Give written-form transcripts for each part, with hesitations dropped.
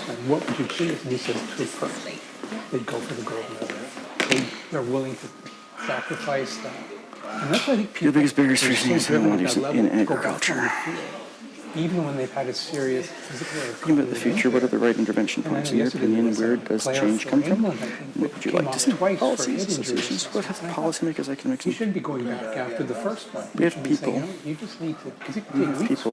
And what would you choose? And he says truth first. They'd go for the gold medal. They're willing to sacrifice that. And that's why I think people The biggest barriers are facing so driven at that animals level in to go back on agriculture. the field, even when they've had a serious physical or Thinking about the future, what are the right intervention And I points? know In your yesterday opinion, there was where a does player change for come from? England, I think, What that would you came like to off see? twice for Policies, head injury associations, what have assessment. And I thought, policymakers I can make? you shouldn't be going back after the first one. We have You should be saying, people. you know, you just need to, because it We can have take weeks. people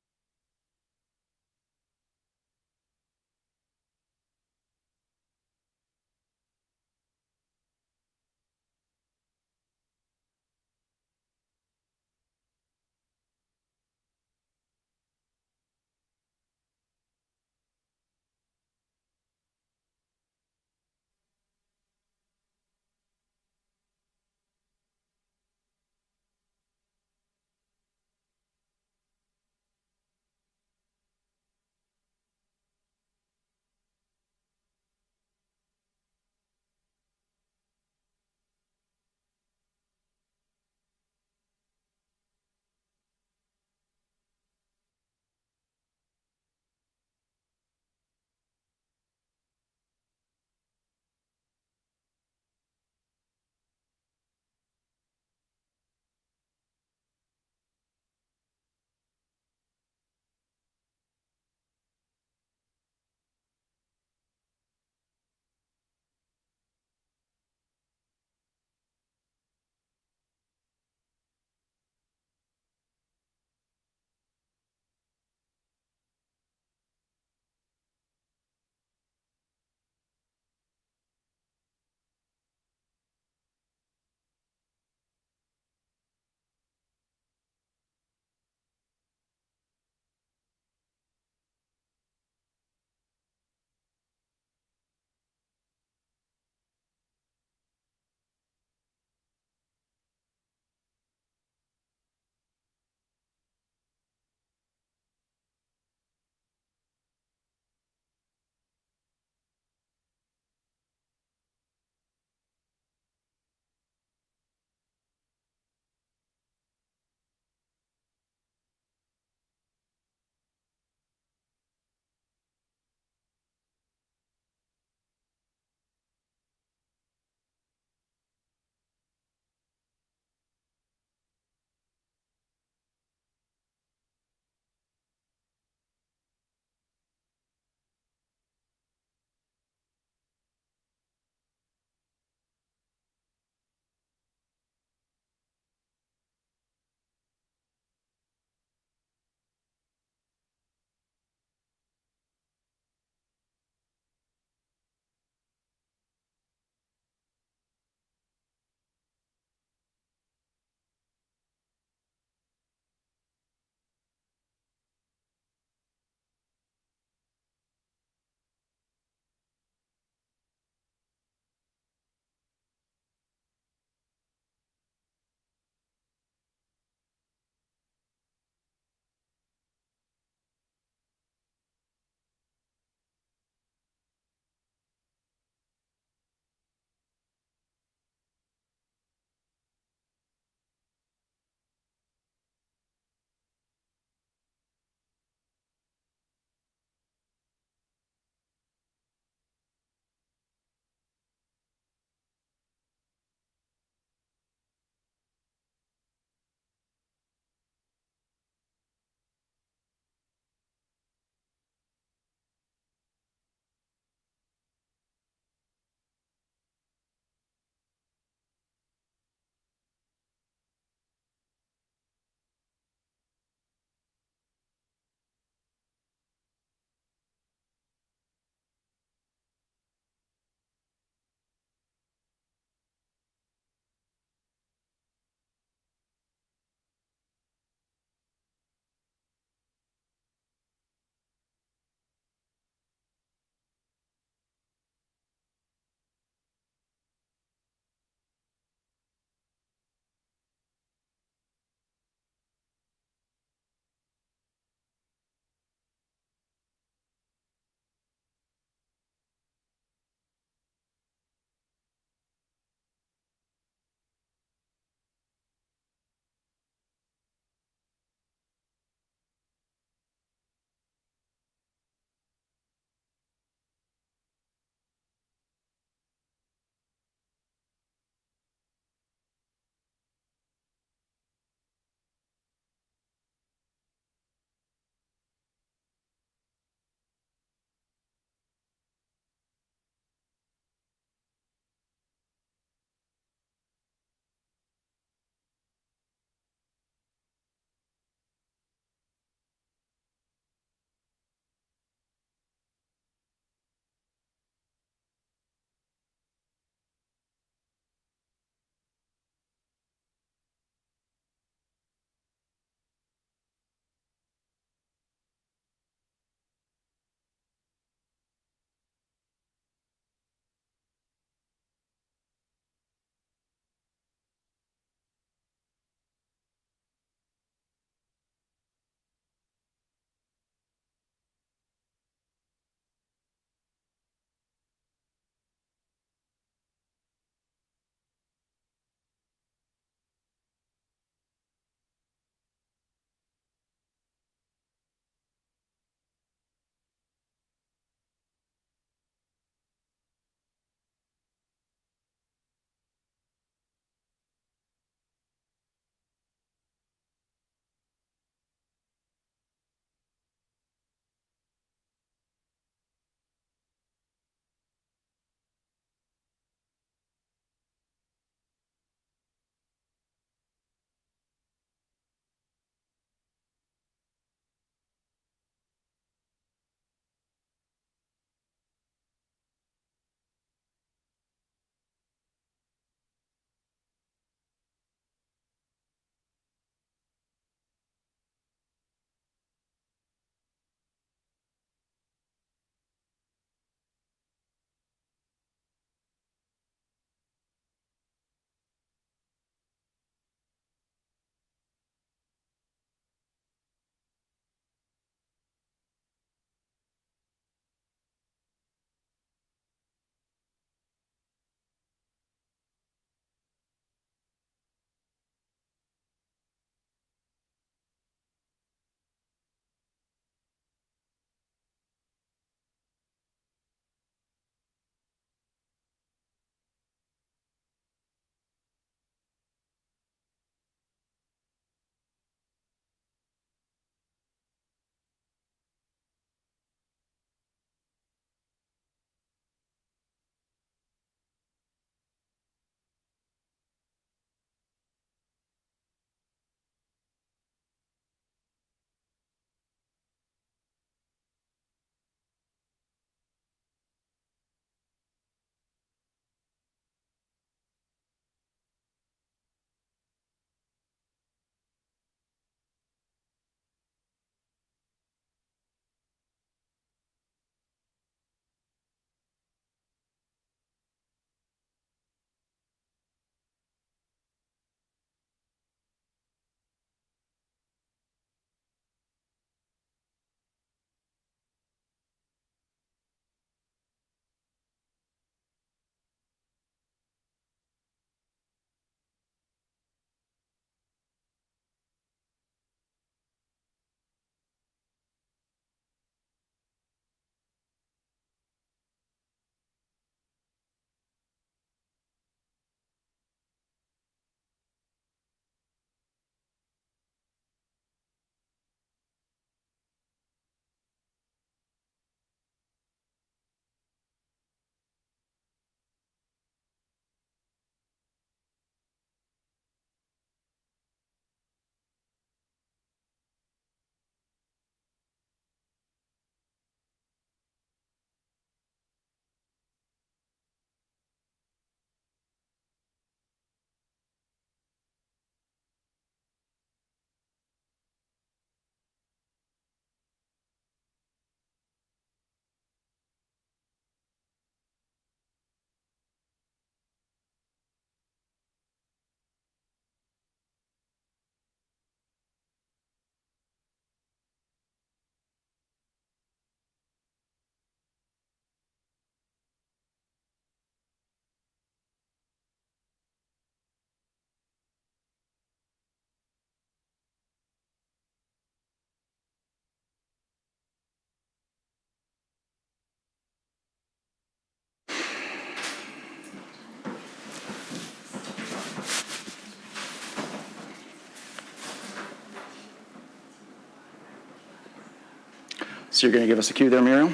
So you're going to give us a cue there, Muriel?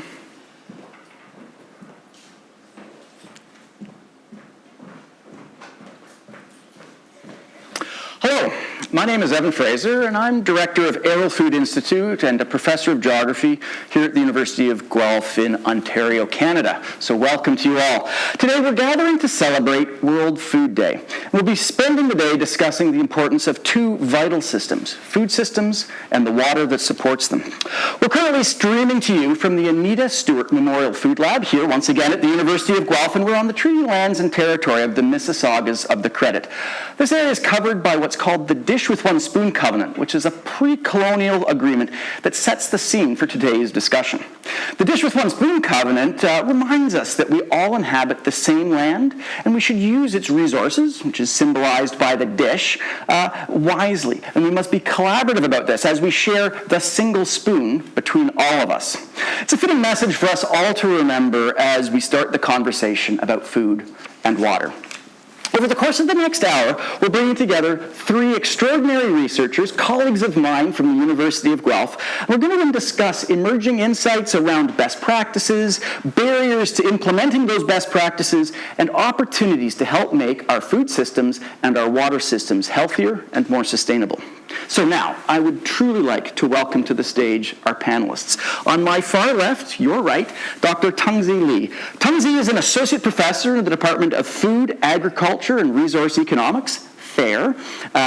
Hello, my name is Evan Fraser, and I'm director of Arrell Food Institute and a professor of geography here at the University of Guelph in Ontario, Canada. So welcome to you all. Today we're gathering to celebrate World Food Day. We'll be spending the day discussing the importance of two vital systems, food systems and the water that supports them. We're currently streaming to you from the Anita Stewart Memorial Food Lab here once again at the University of Guelph, and we're on the treaty lands and territory of the Mississaugas of the Credit. This area is covered by what's called the Dish with One Spoon Covenant, which is a pre-colonial agreement that sets the scene for today's discussion. The Dish with One Spoon Covenant reminds us that we all inhabit the same land, and we should use its resources, which is symbolized by the dish, wisely. And we must be collaborative about this as we share the single spoon between all of us. It's a fitting message for us all to remember as we start the conversation about food and water. Over the course of the next hour, we're bringing together three extraordinary researchers, colleagues of mine from the University of Guelph. And we're going to discuss emerging insights around best practices, barriers to implementing those best practices, and opportunities to help make our food systems and our water systems healthier and more sustainable. So now, I would truly like to welcome to the stage our panelists. On my far left, your right, Dr. Tongzhe Li. Tongzhe is an associate professor in the Department of Food, Agriculture, and Resource Economics, FAIR,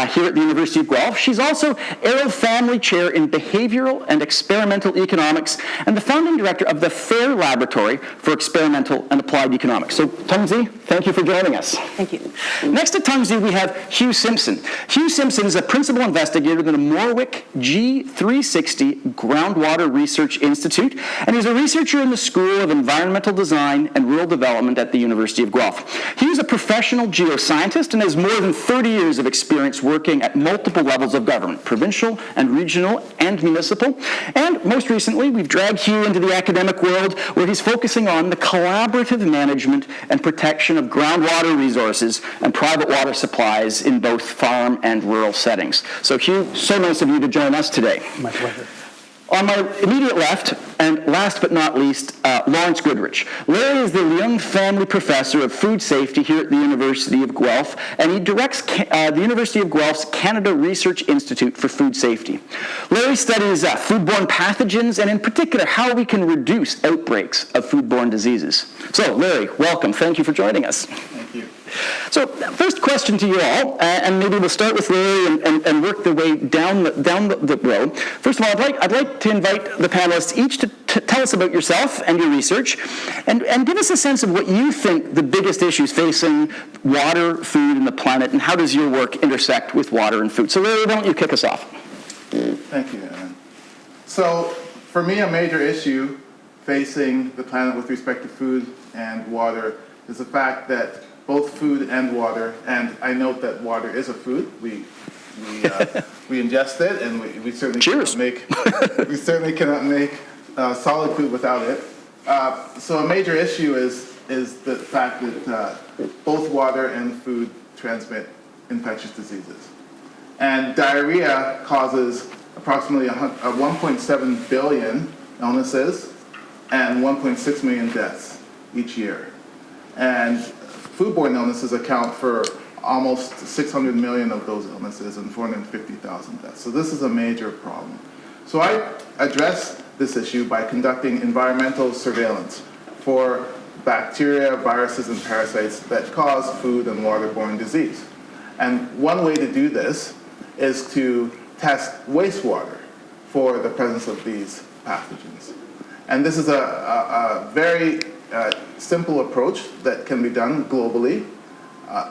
here at the University of Guelph. She's also Arrell Family Chair in Behavioral and Experimental Economics and the founding director of the FAIR Laboratory for Experimental and Applied Economics. So, Tongzhe, thank you for joining us. Thank you. Next to Tongzhe, we have Hugh Simpson. Hugh Simpson is a principal investigator in the Morwick G360 Groundwater Research Institute, and he's a researcher in the School of Environmental Design and Rural Development at the University of Guelph. He is a professional geoscientist and has more than 30 years of experience working at multiple levels of government, provincial and regional and municipal. And most recently, we've dragged Hugh into the academic world where he's focusing on the collaborative management and protection of groundwater resources and private water supplies in both farm and rural settings. So Hugh, so nice of you to join us today. My pleasure. On my immediate left, and last but not least, Lawrence Goodridge. Larry is the Young Family Professor of Food Safety here at the University of Guelph, and he directs the University of Guelph's Canada Research Institute for Food Safety. Larry studies foodborne pathogens, and in particular, how we can reduce outbreaks of foodborne diseases. So, Larry, welcome. Thank you for joining us. Thank you. So, first question to you all, and maybe we'll start with Larry and work the way down the row. First of all, I'd like to invite the panelists each to tell us about yourself and your research, and give us a sense of what you think the biggest issues facing water, food, and the planet, and how does your work intersect with water and food. So, Larry, why don't you kick us off? Thank you, Evan. So, for me, a major issue facing the planet with respect to food and water is the fact that both food and water, and I note that water is a food. We ingest it, and we certainly cannot make solid food without it. So a major issue is the fact that both water and food transmit infectious diseases, and diarrhea causes approximately 1.7 billion illnesses and 1.6 million deaths each year, and foodborne illnesses account for almost 600 million of those illnesses and 450,000 deaths. So this is a major problem. So I address this issue by conducting environmental surveillance for bacteria, viruses, and parasites that cause food and waterborne disease. And one way to do this is to test wastewater for the presence of these pathogens. And this is a very simple approach that can be done globally,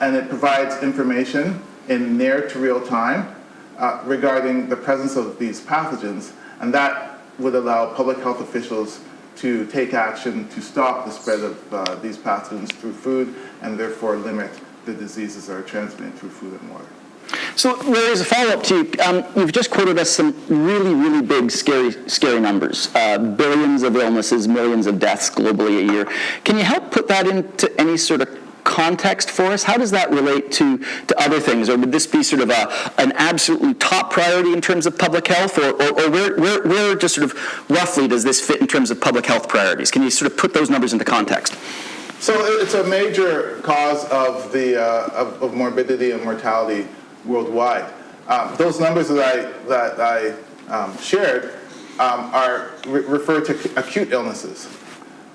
and it provides information in near to real time regarding the presence of these pathogens, and that would allow public health officials to take action to stop the spread of these pathogens through food and therefore limit the diseases that are transmitted through food and water. So, Larry, as a follow-up to you, you've just quoted us some really, really big, scary numbers. Billions of illnesses, millions of deaths globally a year. Can you help put that into any sort of context for us? How does that relate to other things? Or would this be sort of an absolutely top priority in terms of public health? Or where just sort of roughly does this fit in terms of public health priorities? Can you sort of put those numbers into context? So it's a major cause of the of morbidity and mortality worldwide. Those numbers that I shared refer to acute illnesses.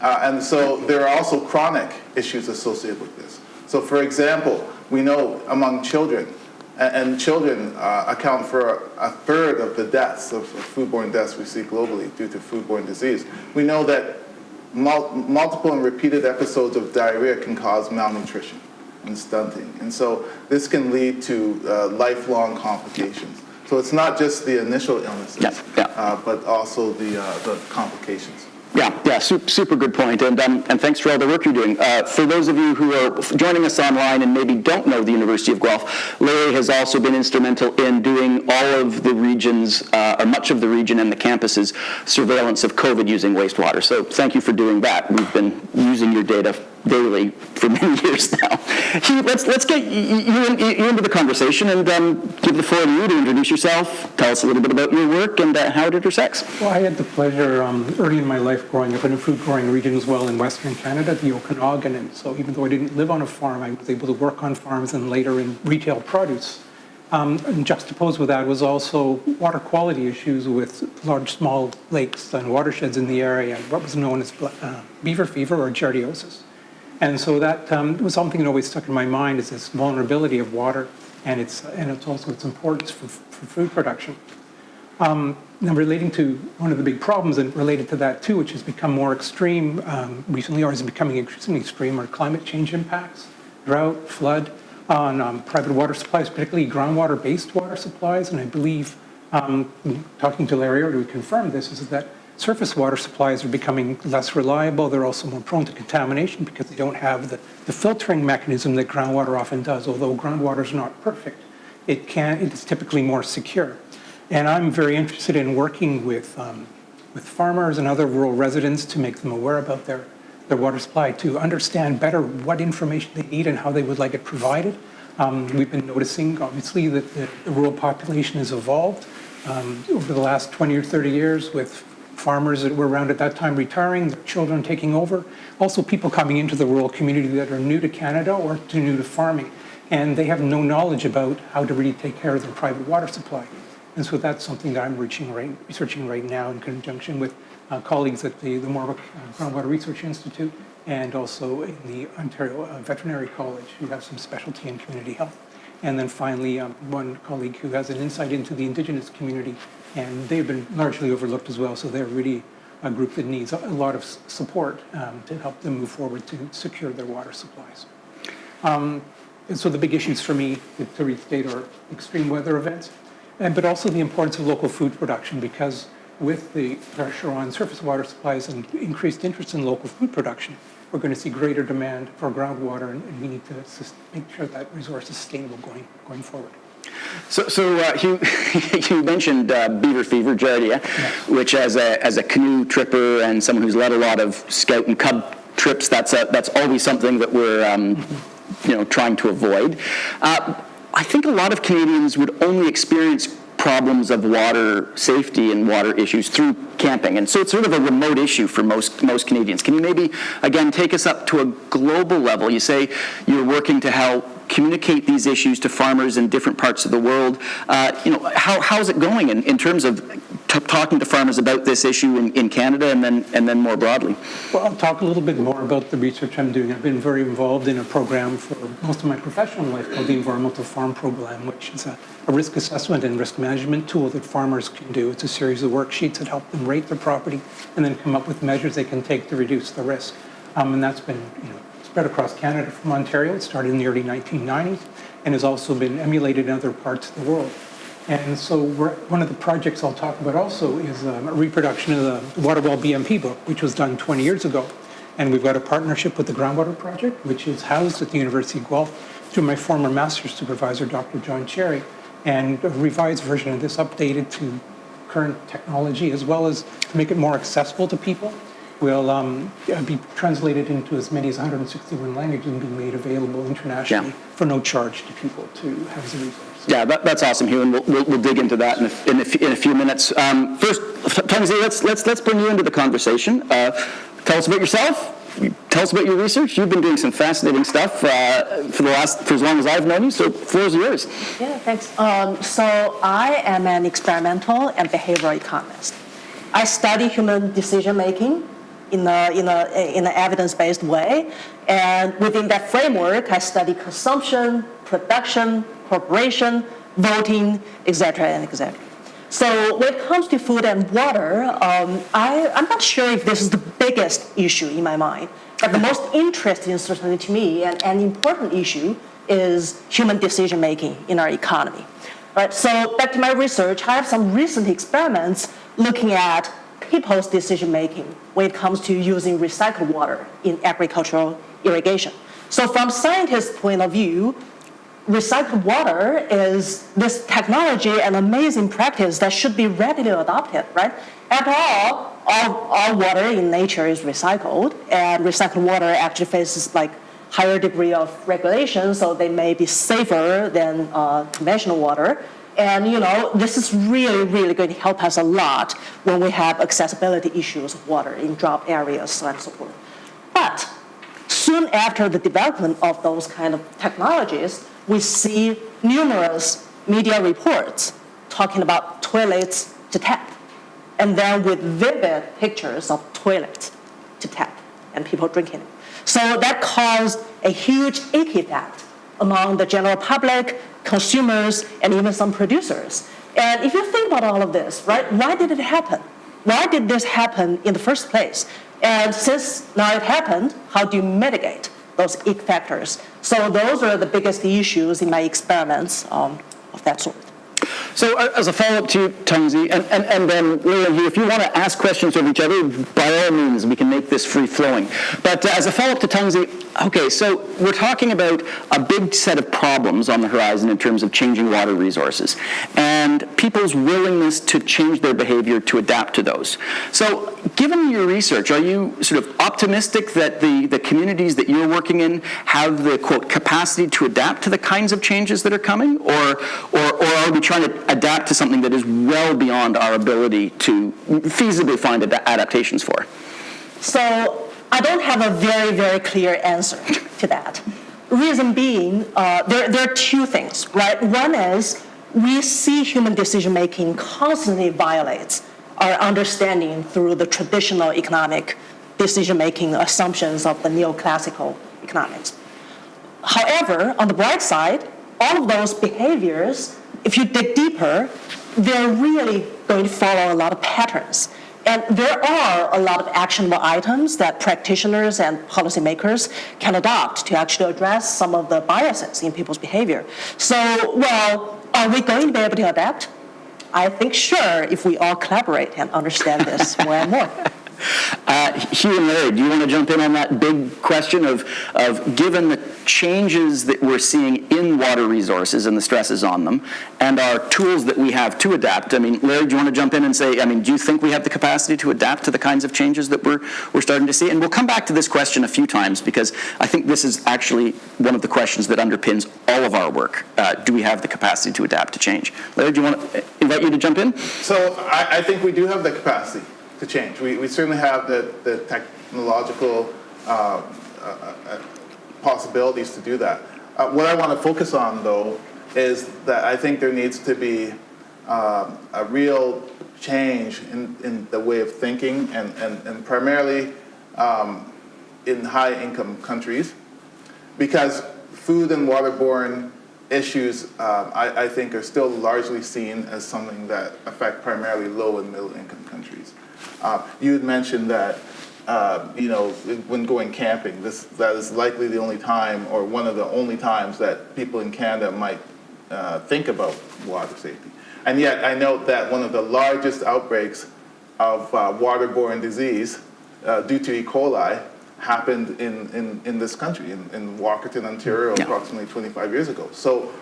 And so there are also chronic issues associated with this. So for example, we know among children, and children account for a third of the deaths, of foodborne deaths we see globally due to foodborne disease. We know that multiple and repeated episodes of diarrhea can cause malnutrition and stunting. And so this can lead to lifelong complications. So it's not just the initial illnesses, but also the complications. Yeah, super good point, and thanks for all the work you're doing. For those of you who are joining us online and maybe don't know the University of Guelph, Larry has also been instrumental in doing all of the regions, or much of the region and the campus's surveillance of COVID using wastewater. So thank you for doing that. We've been using your data daily for many years now. Hugh, let's get you into the conversation and give the floor to you to introduce yourself, tell us a little bit about your work and how it intersects. Well, I had the pleasure early in my life growing up in a food-growing region as well in Western Canada, the Okanagan, and so even though I didn't live on a farm, I was able to work on farms and later in retail produce. And juxtaposed with that was also water quality issues with large, small lakes and watersheds in the area, what was known as beaver fever or giardiosis. And so that was something that always stuck in my mind, is this vulnerability of water and it's also its importance for food production. Now, relating to one of the big problems and related to that too, which has become more extreme recently, or is becoming increasingly extreme, are climate change impacts, drought, flood on private water supplies, particularly groundwater-based water supplies. And I believe, talking to Larry earlier, we confirmed this, is that surface water supplies are becoming less reliable. They're also more prone to contamination because they don't have the filtering mechanism that groundwater often does. Although groundwater is not perfect, it is typically more secure. And I'm very interested in working with farmers and other rural residents to make them aware about their water supply, to understand better what information they need and how they would like it provided. We've been noticing, obviously, that the rural population has evolved over the last 20 or 30 years, with farmers that were around at that time retiring, their children taking over, also people coming into the rural community that are new to Canada or new to farming, and they have no knowledge about how to really take care of their private water supply. And so that's something that I'm researching right now in conjunction with colleagues at the Morwick Groundwater Research Institute and also in the Ontario Veterinary College, who have some specialty in community health. And then finally, one colleague who has an insight into the Indigenous community, and they've been largely overlooked as well, so they're really a group that needs a lot of support to help them move forward to secure their water supplies. And so the big issues for me to restate are extreme weather events, but also the importance of local food production, because with the pressure on surface water supplies and increased interest in local food production, we're going to see greater demand for groundwater, and we need to make sure that resource is sustainable going forward. So Hugh, you mentioned beaver fever, giardia, which as a canoe tripper and someone who's led a lot of scout and cub trips, that's always something that we're trying to avoid. I think a lot of Canadians would only experience problems of water safety and water issues through camping, and so it's sort of a remote issue for most Canadians. Can you maybe again take us up to a global level? You say you're working to help communicate these issues to farmers in different parts of the world. How's it going in terms of talking to farmers about this issue in Canada and then more broadly? Well, I'll talk a little bit more about the research I'm doing. I've been very involved in a program for most of my professional life called the Environmental Farm Program, which is a risk assessment and risk management tool that farmers can do. It's a series of worksheets that help them rate their property and then come up with measures they can take to reduce the risk. And that's been spread across Canada from Ontario. It started in the early 1990s and has also been emulated in other parts of the world. And so one of the projects I'll talk about also is a reproduction of the Waterwell BMP book, which was done 20 years ago. And we've got a partnership with the Groundwater Project, which is housed at the University of Guelph through my former master's supervisor, Dr. John Cherry, and a revised version of this updated to current technology, as well as to make it more accessible to people. will be translated into as many as 161 languages and be made available internationally for no charge to people to have as a resource. Yeah, that's awesome, Hugh, and we'll dig into that in a few minutes. First, Tongzhe, let's bring you into the conversation. Tell us about yourself. Tell us about your research. You've been doing some fascinating stuff for as long as I've known you. So, the floor is yours. Yeah, thanks. So I am an experimental and behavioral economist. I study human decision making in an evidence-based way, and within that framework, I study consumption, production, corporation, voting, etc., and etc. So when it comes to food and water, I'm not sure if this is the biggest issue in my mind, but the most interesting, certainly to me, and an important issue is human decision-making in our economy. Right, so back to my research, I have some recent experiments looking at people's decision-making when it comes to using recycled water in agricultural irrigation. So from scientists' point of view, recycled water is this technology and amazing practice that should be readily adopted, right? After all water in nature is recycled, and recycled water actually faces like higher degree of regulation, so they may be safer than conventional water. And this is really, really going to help us a lot when we have accessibility issues of water in drought areas and so forth. But soon after the development of those kind of technologies, we see numerous media reports talking about toilets to tap, and then with vivid pictures of toilets to tap and people drinking it. So that caused a huge icky effect among the general public, consumers, and even some producers. And if you think about all of this, right, why did it happen? Why did this happen in the first place? And since now it happened, how do you mitigate those ick factors? So those are the biggest issues in my experiments of that sort. So as a follow-up to Tongzhe, and then Lily and Hugh, if you want to ask questions of each other, by all means, we can make this free-flowing. But as a follow-up to Tongzhe, okay, so we're talking about a big set of problems on the horizon in terms of changing water resources and people's willingness to change their behavior to adapt to those. So given your research, are you sort of optimistic that the communities that you're working in have the, quote, capacity to adapt to the kinds of changes that are coming? Or are we trying to adapt to something that is well beyond our ability to feasibly find adaptations for? So I don't have a very, very clear answer to that. Reason being, there are two things, right? One is we see human decision-making constantly violates our understanding through the traditional economic decision-making assumptions of the neoclassical economics. However, on the bright side, all of those behaviors, if you dig deeper, they're really going to follow a lot of patterns. And there are a lot of actionable items that practitioners and policymakers can adopt to actually address some of the biases in people's behavior. So, well, are we going to be able to adapt? I think sure, if we all collaborate and understand this more and more. Hugh and Larry, do you want to jump in on that big question of given the changes that we're seeing in water resources and the stresses on them, and our tools that we have to adapt? I mean, Larry, do you want to jump in and say, do you think we have the capacity to adapt to the kinds of changes that we're starting to see? And we'll come back to this question a few times because I think this is actually one of the questions that underpins all of our work. Do we have the capacity to adapt to change? Larry, do you want to invite you to jump in? So I think we do have the capacity to change. We certainly have the technological possibilities to do that. What I want to focus on, though, is that I think there needs to be a real change in the way of thinking, and primarily in high-income countries, because food and waterborne issues, I think, are still largely seen as something that affect primarily low and middle-income countries. You had mentioned that, when going camping, that is likely the only time, or one of the only times, that people in Canada might think about water safety. And yet, I note that one of the largest outbreaks of waterborne disease due to E. coli happened in this country, in Walkerton, Ontario, approximately 25 years ago. So,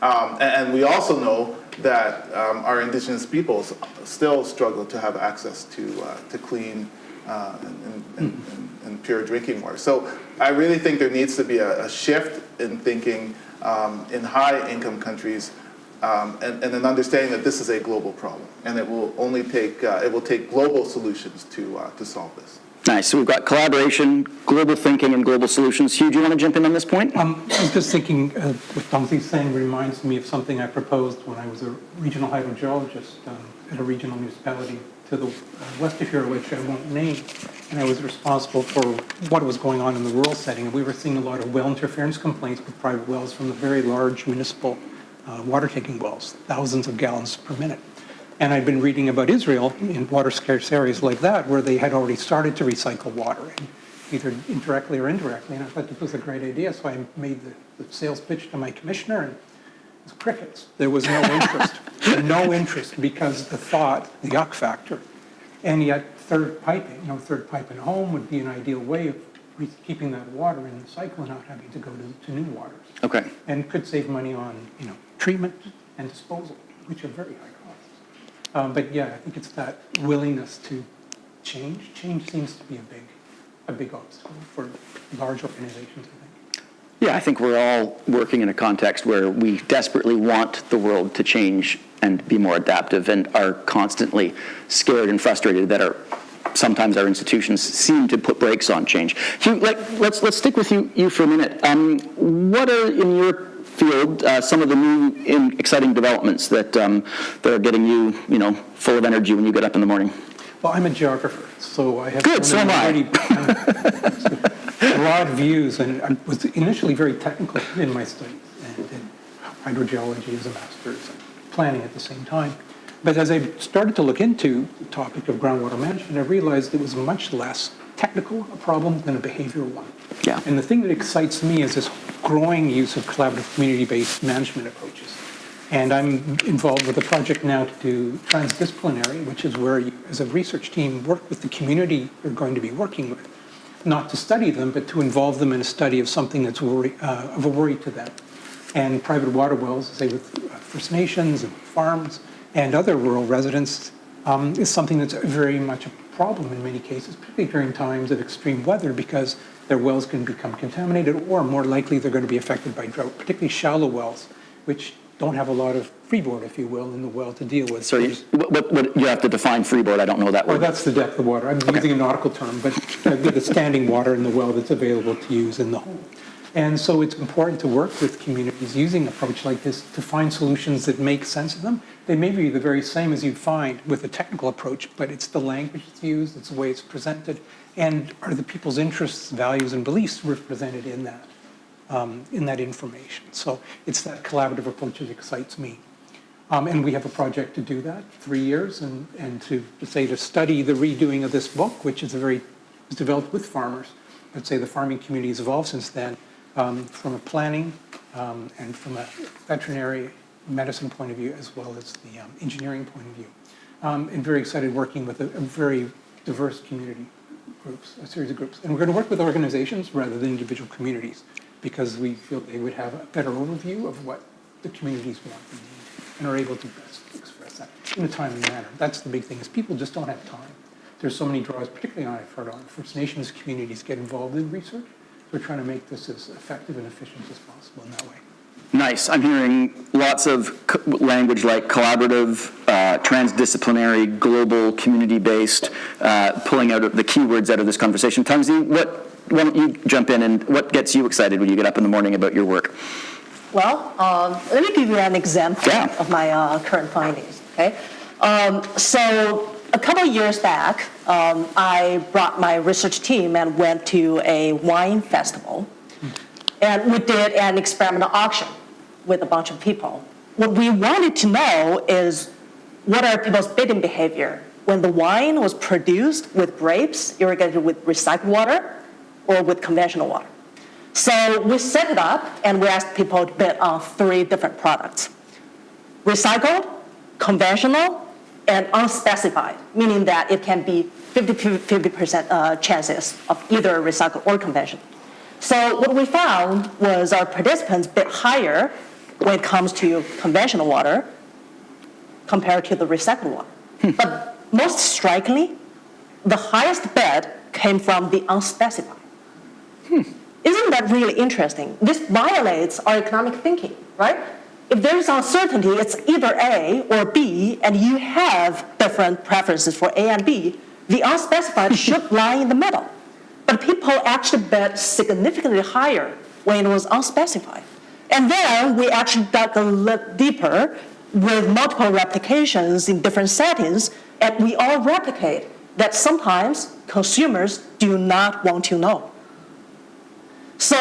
and we also know that our Indigenous peoples still struggle to have access to clean and pure drinking water. So I really think there needs to be a shift in thinking in high-income countries and an understanding that this is a global problem, and it will only take global solutions to solve this. Nice. So we've got collaboration, global thinking, and global solutions. Hugh, do you want to jump in on this point? I was just thinking, what Tongzhe's saying reminds me of something I proposed when I was a regional hydrogeologist at a regional municipality to the west of here, which I won't name. And I was responsible for what was going on in the rural setting. And we were seeing a lot of well interference complaints with private wells from the very large municipal water taking wells, thousands of gallons per minute. And I'd been reading about Israel in water-scarce areas like that, where they had already started to recycle water, either indirectly or indirectly. And I thought this was a great idea, so I made the sales pitch to my commissioner, and it was crickets. There was no interest. No interest, because the thought, the yuck factor. And yet third pipe in a home would be an ideal way of keeping that water in the cycle and not having to go to new waters. Okay. And could save money on treatment and disposal, which are very high costs. But yeah, I think it's that willingness to change. Change seems to be a big obstacle for large organizations, I think. Yeah, I think we're all working in a context where we desperately want the world to change and be more adaptive, and are constantly scared and frustrated that sometimes our institutions seem to put brakes on change. Hugh, let's stick with you for a minute. What are, in your field, some of the new exciting developments that are getting you, full of energy when you get up in the morning? Well, I'm a geographer, so I have Good, so am I. Broad views, and I was initially very technical in my studies, and did hydrogeology as a master's and planning at the same time. But as I started to look into the topic of groundwater management, I realized it was much less technical a problem than a behavioral one. Yeah. And the thing that excites me is this growing use of collaborative community-based management approaches. And I'm involved with a project now to do transdisciplinary, which is where you, as a research team, work with the community you're going to be working with, not to study them, but to involve them in a study of something that's of a worry to them. And private water wells, say with First Nations and farms and other rural residents, is something that's very much a problem in many cases, particularly during times of extreme weather, because their wells can become contaminated, or more likely they're going to be affected by drought, particularly shallow wells, which don't have a lot of freeboard, if you will, in the well to deal with. So what you have to define freeboard. I don't know that word. Well, that's the depth of water. I'm using a nautical term, but the standing water in the well that's available to use in the home. And so it's important to work with communities using an approach like this to find solutions that make sense of them. They may be the very same as you'd find with a technical approach, but it's the language that's used, it's the way it's presented, and are the people's interests, values, and beliefs represented in that information. So it's that collaborative approach that excites me. And we have a project to do that, 3 years, and to study the redoing of this book, which is was developed with farmers. I'd say the farming community has evolved since then, from a planning and from a veterinary medicine point of view, as well as the engineering point of view. And very excited working with a very diverse community groups, a series of groups. And we're going to work with organizations rather than individual communities, because we feel they would have a better overview of what the communities want and need, and are able to best express that in a timely manner. That's the big thing, is people just don't have time. There's so many draws, particularly I've heard on First Nations communities get involved in research. We're trying to make this as effective and efficient as possible in that way. Nice. I'm hearing lots of language like collaborative, transdisciplinary, global, community-based, pulling out the keywords out of this conversation. Tongzhe, why don't you jump in, and what gets you excited when you get up in the morning about your work? Well, let me give you an example of my current findings, okay? So a couple of years back, I brought my research team and went to a wine festival. And we did an experimental auction with a bunch of people. What we wanted to know is, what are people's bidding behavior when the wine was produced with grapes irrigated with recycled water or with conventional water? So we set it up and we asked people to bid on 3 different products: recycled, conventional, and unspecified, meaning that it can be 50% chances of either recycled or conventional. So what we found was our participants bid higher when it comes to conventional water compared to the recycled water. But most strikingly, the highest bet came from the unspecified. Isn't that really interesting? This violates our economic thinking, right? If there's uncertainty, it's either A or B, and you have different preferences for A and B, the unspecified should lie in the middle. But people actually bet significantly higher when it was unspecified. And then we actually dug a little deeper with multiple replications in different settings, and we all replicate that sometimes consumers do not want to know. So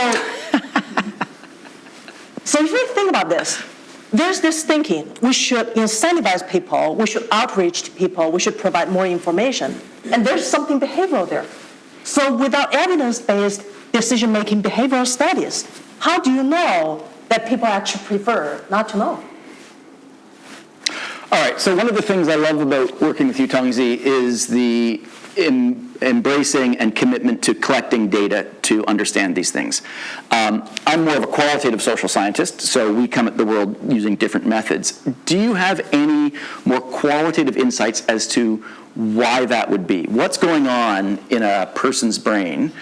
if you think about this, there's this thinking, we should incentivize people, we should outreach to people, we should provide more information, and there's something behavioral there. So without evidence-based decision-making behavioral studies, how do you know that people actually prefer not to know? All right, so one of the things I love about working with you, Tongzhe, is the embracing and commitment to collecting data to understand these things. I'm more of a qualitative social scientist, so we come at the world using different methods. Do you have any more qualitative insights as to why that would be? What's going on in a person's brain?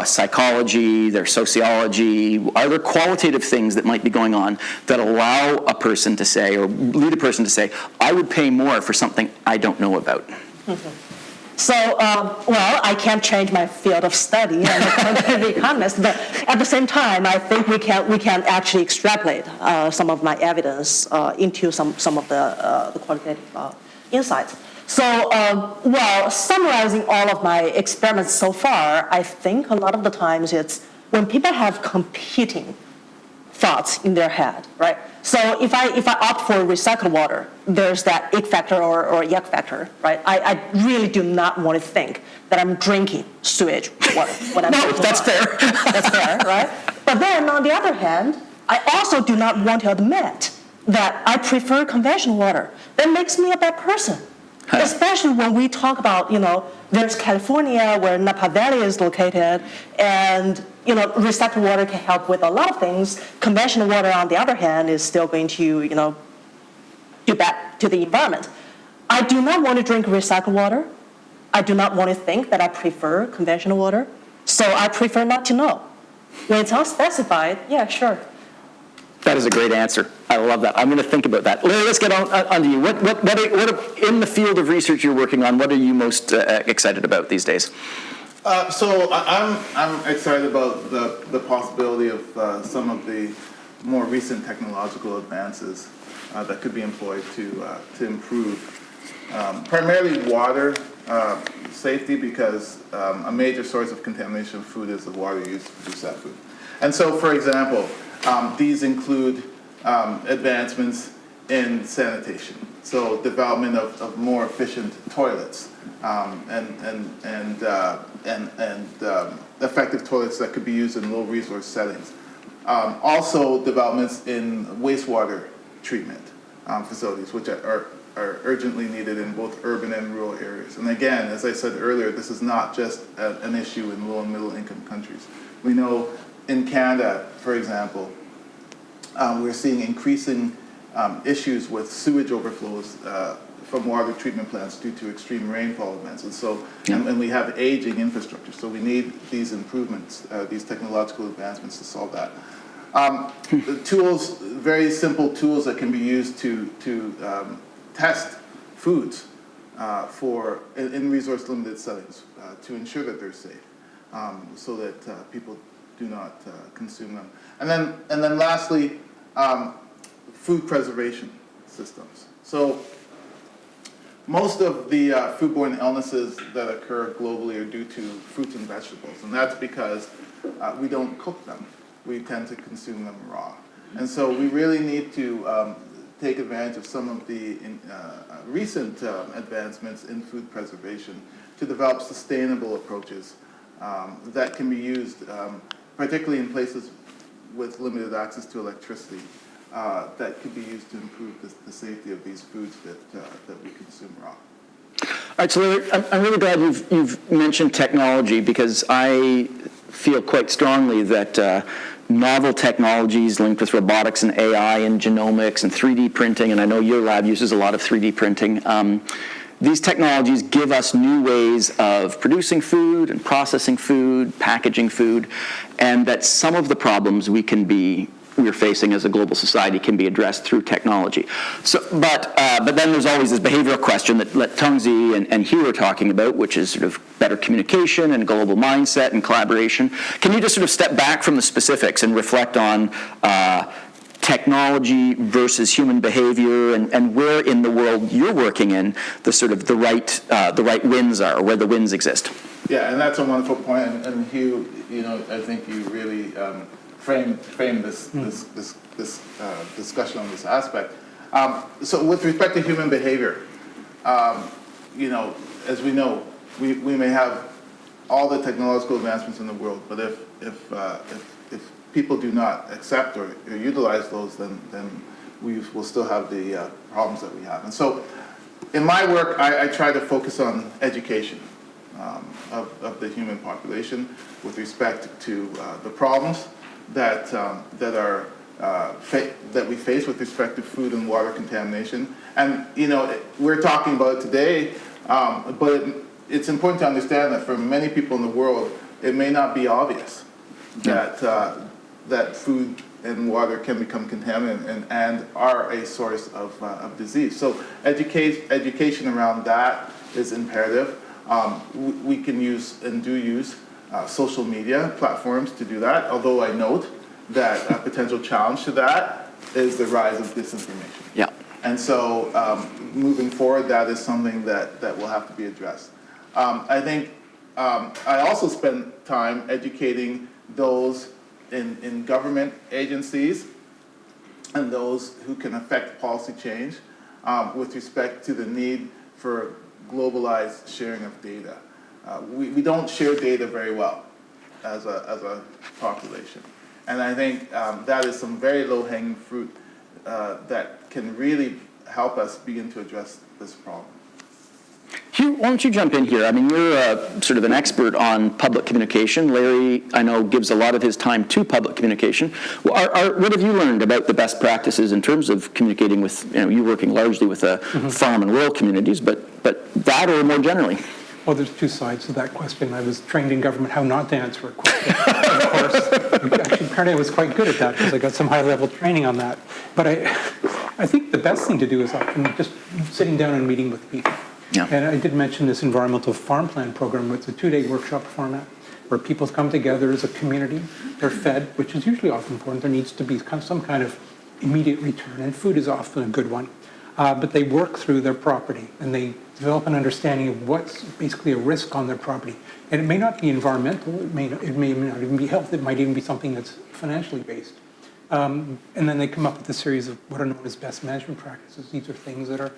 Psychology, their sociology, are there qualitative things that might be going on that allow a person to say, or lead a person to say, I would pay more for something I don't know about? So, well, I can't change my field of study. I'm a quantitative economist, but at the same time, I think we can actually extrapolate some of my evidence into some of the qualitative insights. So, well, summarizing all of my experiments so far, I think a lot of the times it's when people have competing thoughts in their head, right? So if I opt for recycled water, there's that ick factor or yuck factor, right? I really do not want to think that I'm drinking sewage water when I'm No, that's fair. That's fair, right? But then on the other hand, I also do not want to admit that I prefer conventional water. That makes me a bad person. Especially when we talk about, there's California where Napa Valley is located, and, recycled water can help with a lot of things. Conventional water, on the other hand, is still going to, do bad to the environment. I do not want to drink recycled water. I do not want to think that I prefer conventional water. So I prefer not to know. When it's unspecified, yeah, sure. That is a great answer. I love that. I'm going to think about that. Larry, let's get on to you. What in the field of research you're working on, what are you most excited about these days? So I'm excited about the possibility of some of the more recent technological advances that could be employed to improve primarily water safety, because a major source of contamination of food is the water used to produce that food. And so, for example, these include advancements in sanitation, so development of more efficient toilets and effective toilets that could be used in low resource settings. Also, developments in wastewater treatment facilities, which are urgently needed in both urban and rural areas. And again, as I said earlier, this is not just an issue in low and middle income countries. We know in Canada, for example, we're seeing increasing issues with sewage overflows from water treatment plants due to extreme rainfall events. And so, and we have aging infrastructure, so we need these improvements, these technological advancements to solve that. The tools, very simple tools that can be used to test foods in resource limited settings to ensure that they're safe, so that people do not consume them. And then lastly, food preservation systems. So most of the foodborne illnesses that occur globally are due to fruits and vegetables, and that's because we don't cook them. We tend to consume them raw. And so we really need to take advantage of some of the recent advancements in food preservation to develop sustainable approaches that can be used, particularly in places with limited access to electricity, that could be used to improve the safety of these foods that we consume raw. All right, so Larry, I'm really glad you've mentioned technology, because I feel quite strongly that novel technologies linked with robotics and AI and genomics and 3D printing, and I know your lab uses a lot of 3D printing, these technologies give us new ways of producing food and processing food, packaging food, and that some of the problems we're facing as a global society can be addressed through technology. So, but then there's always this behavioral question that Tongzhe and Hugh are talking about, which is sort of better communication and global mindset and collaboration. Can you just sort of step back from the specifics and reflect on technology versus human behavior, and where in the world you're working in the right wins are, or where the wins exist? Yeah, and that's a wonderful point. And Hugh, I think you really frame this discussion on this aspect. So with respect to human behavior, as we know, we may have all the technological advancements in the world, but if people do not accept or utilize those, then we will still have the problems that we have. And so in my work, I try to focus on education of the human population with respect to the problems that we face with respect to food and water contamination. And we're talking about it today, but it's important to understand that for many people in the world, it may not be obvious that food and water can become contaminated and are a source of disease. So education around that is imperative. We can use and do use social media platforms to do that, although I note that a potential challenge to that is the rise of disinformation. Yeah. And so moving forward, that is something that will have to be addressed. I think I also spend time educating those in government agencies and those who can affect policy change with respect to the need for globalized sharing of data. We don't share data very well as a population. And I think that is some very low-hanging fruit that can really help us begin to address this problem. Hugh, why don't you jump in here? I mean, you're sort of an expert on public communication. Larry, I know, gives a lot of his time to public communication. What have you learned about the best practices in terms of communicating with, you working largely with farm and rural communities, but that or more generally? Well, there's two sides to that question. I was trained in government how not to answer a question. Of course, actually, apparently I was quite good at that because I got some high-level training on that. But I think the best thing to do is often just sitting down and meeting with people. Yeah. And I did mention this environmental farm plan program. It's a 2-day workshop format where people come together as a community. They're fed, which is usually often important. There needs to be some kind of immediate return, and food is often a good one. But they work through their property, and they develop an understanding of what's basically a risk on their property. And it may not be environmental. It may not even be health. It might even be something that's financially based. And then they come up with a series of what are known as best management practices. These are things that are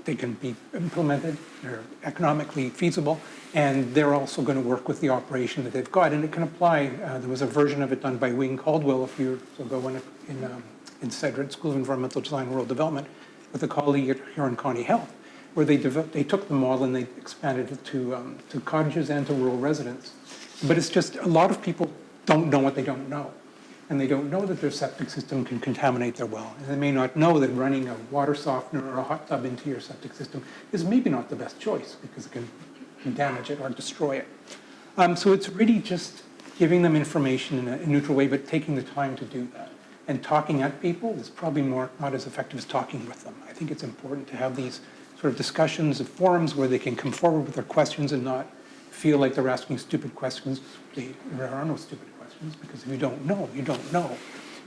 they can be implemented, they're economically feasible, and they're also going to work with the operation that they've got. And it can apply, there was a version of it done by Wayne Caldwell a few years ago in Cedric School of Environmental Design and Rural Development with a colleague at Huron County Health, where they took the model and they expanded it to cottages and to rural residents. But it's just a lot of people don't know what they don't know. And they don't know that their septic system can contaminate their well. And they may not know that running a water softener or a hot tub into your septic system is maybe not the best choice because it can damage it or destroy it. So it's really just giving them information in a neutral way, but taking the time to do that. And talking at people is probably not as effective as talking with them. I think it's important to have these sort of discussions and forums where they can come forward with their questions and not feel like they're asking stupid questions. There are no stupid questions, because if you don't know, you don't know.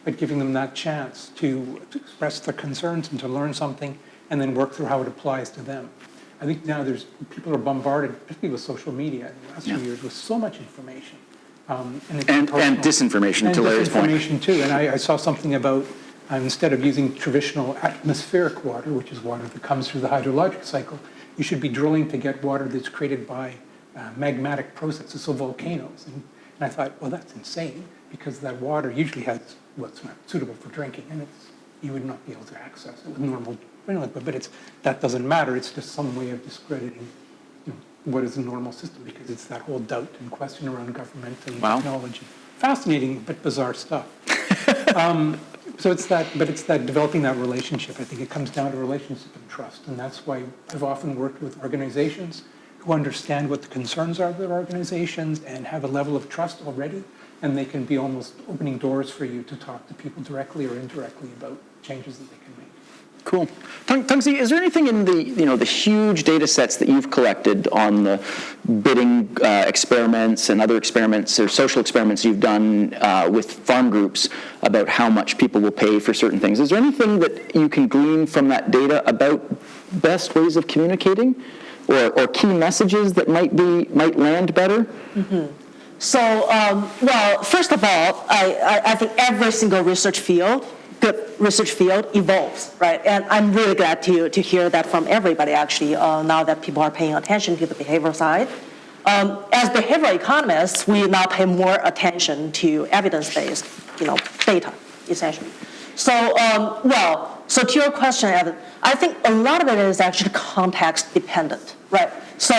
But giving them that chance to express their concerns and to learn something and then work through how it applies to them. I think now people are bombarded, particularly with social media in the last few years, with so much information. And disinformation, to Larry's point. Disinformation too, and I saw something about instead of using traditional atmospheric water, which is water that comes through the hydrologic cycle, you should be drilling to get water that's created by magmatic processes, so volcanoes. And I thought, well, that's insane, because that water usually has what's not suitable for drinking, and you would not be able to access it with normal drinking liquid. But that doesn't matter. It's just some way of discrediting what is a normal system, because it's that whole doubt and question around government and technology. Fascinating but bizarre stuff. So it's that developing that relationship. I think it comes down to relationship and trust. And that's why I've often worked with organizations who understand what the concerns are of their organizations and have a level of trust already. And they can be almost opening doors for you to talk to people directly or indirectly about changes that they can make. Cool. Tongzhe, is there anything in the huge data sets that you've collected on the bidding experiments and other experiments or social experiments you've done with farm groups about how much people will pay for certain things? Is there anything that you can glean from that data about best ways of communicating or key messages that might land better? Mm-hmm. So, well, first of all, I think every single good research field evolves, right? And I'm really glad to hear that from everybody, actually, now that people are paying attention to the behavioral side. As behavioral economists, we now pay more attention to evidence-based, data, essentially. So, so to your question, Evan, I think a lot of it is actually context dependent, right? So,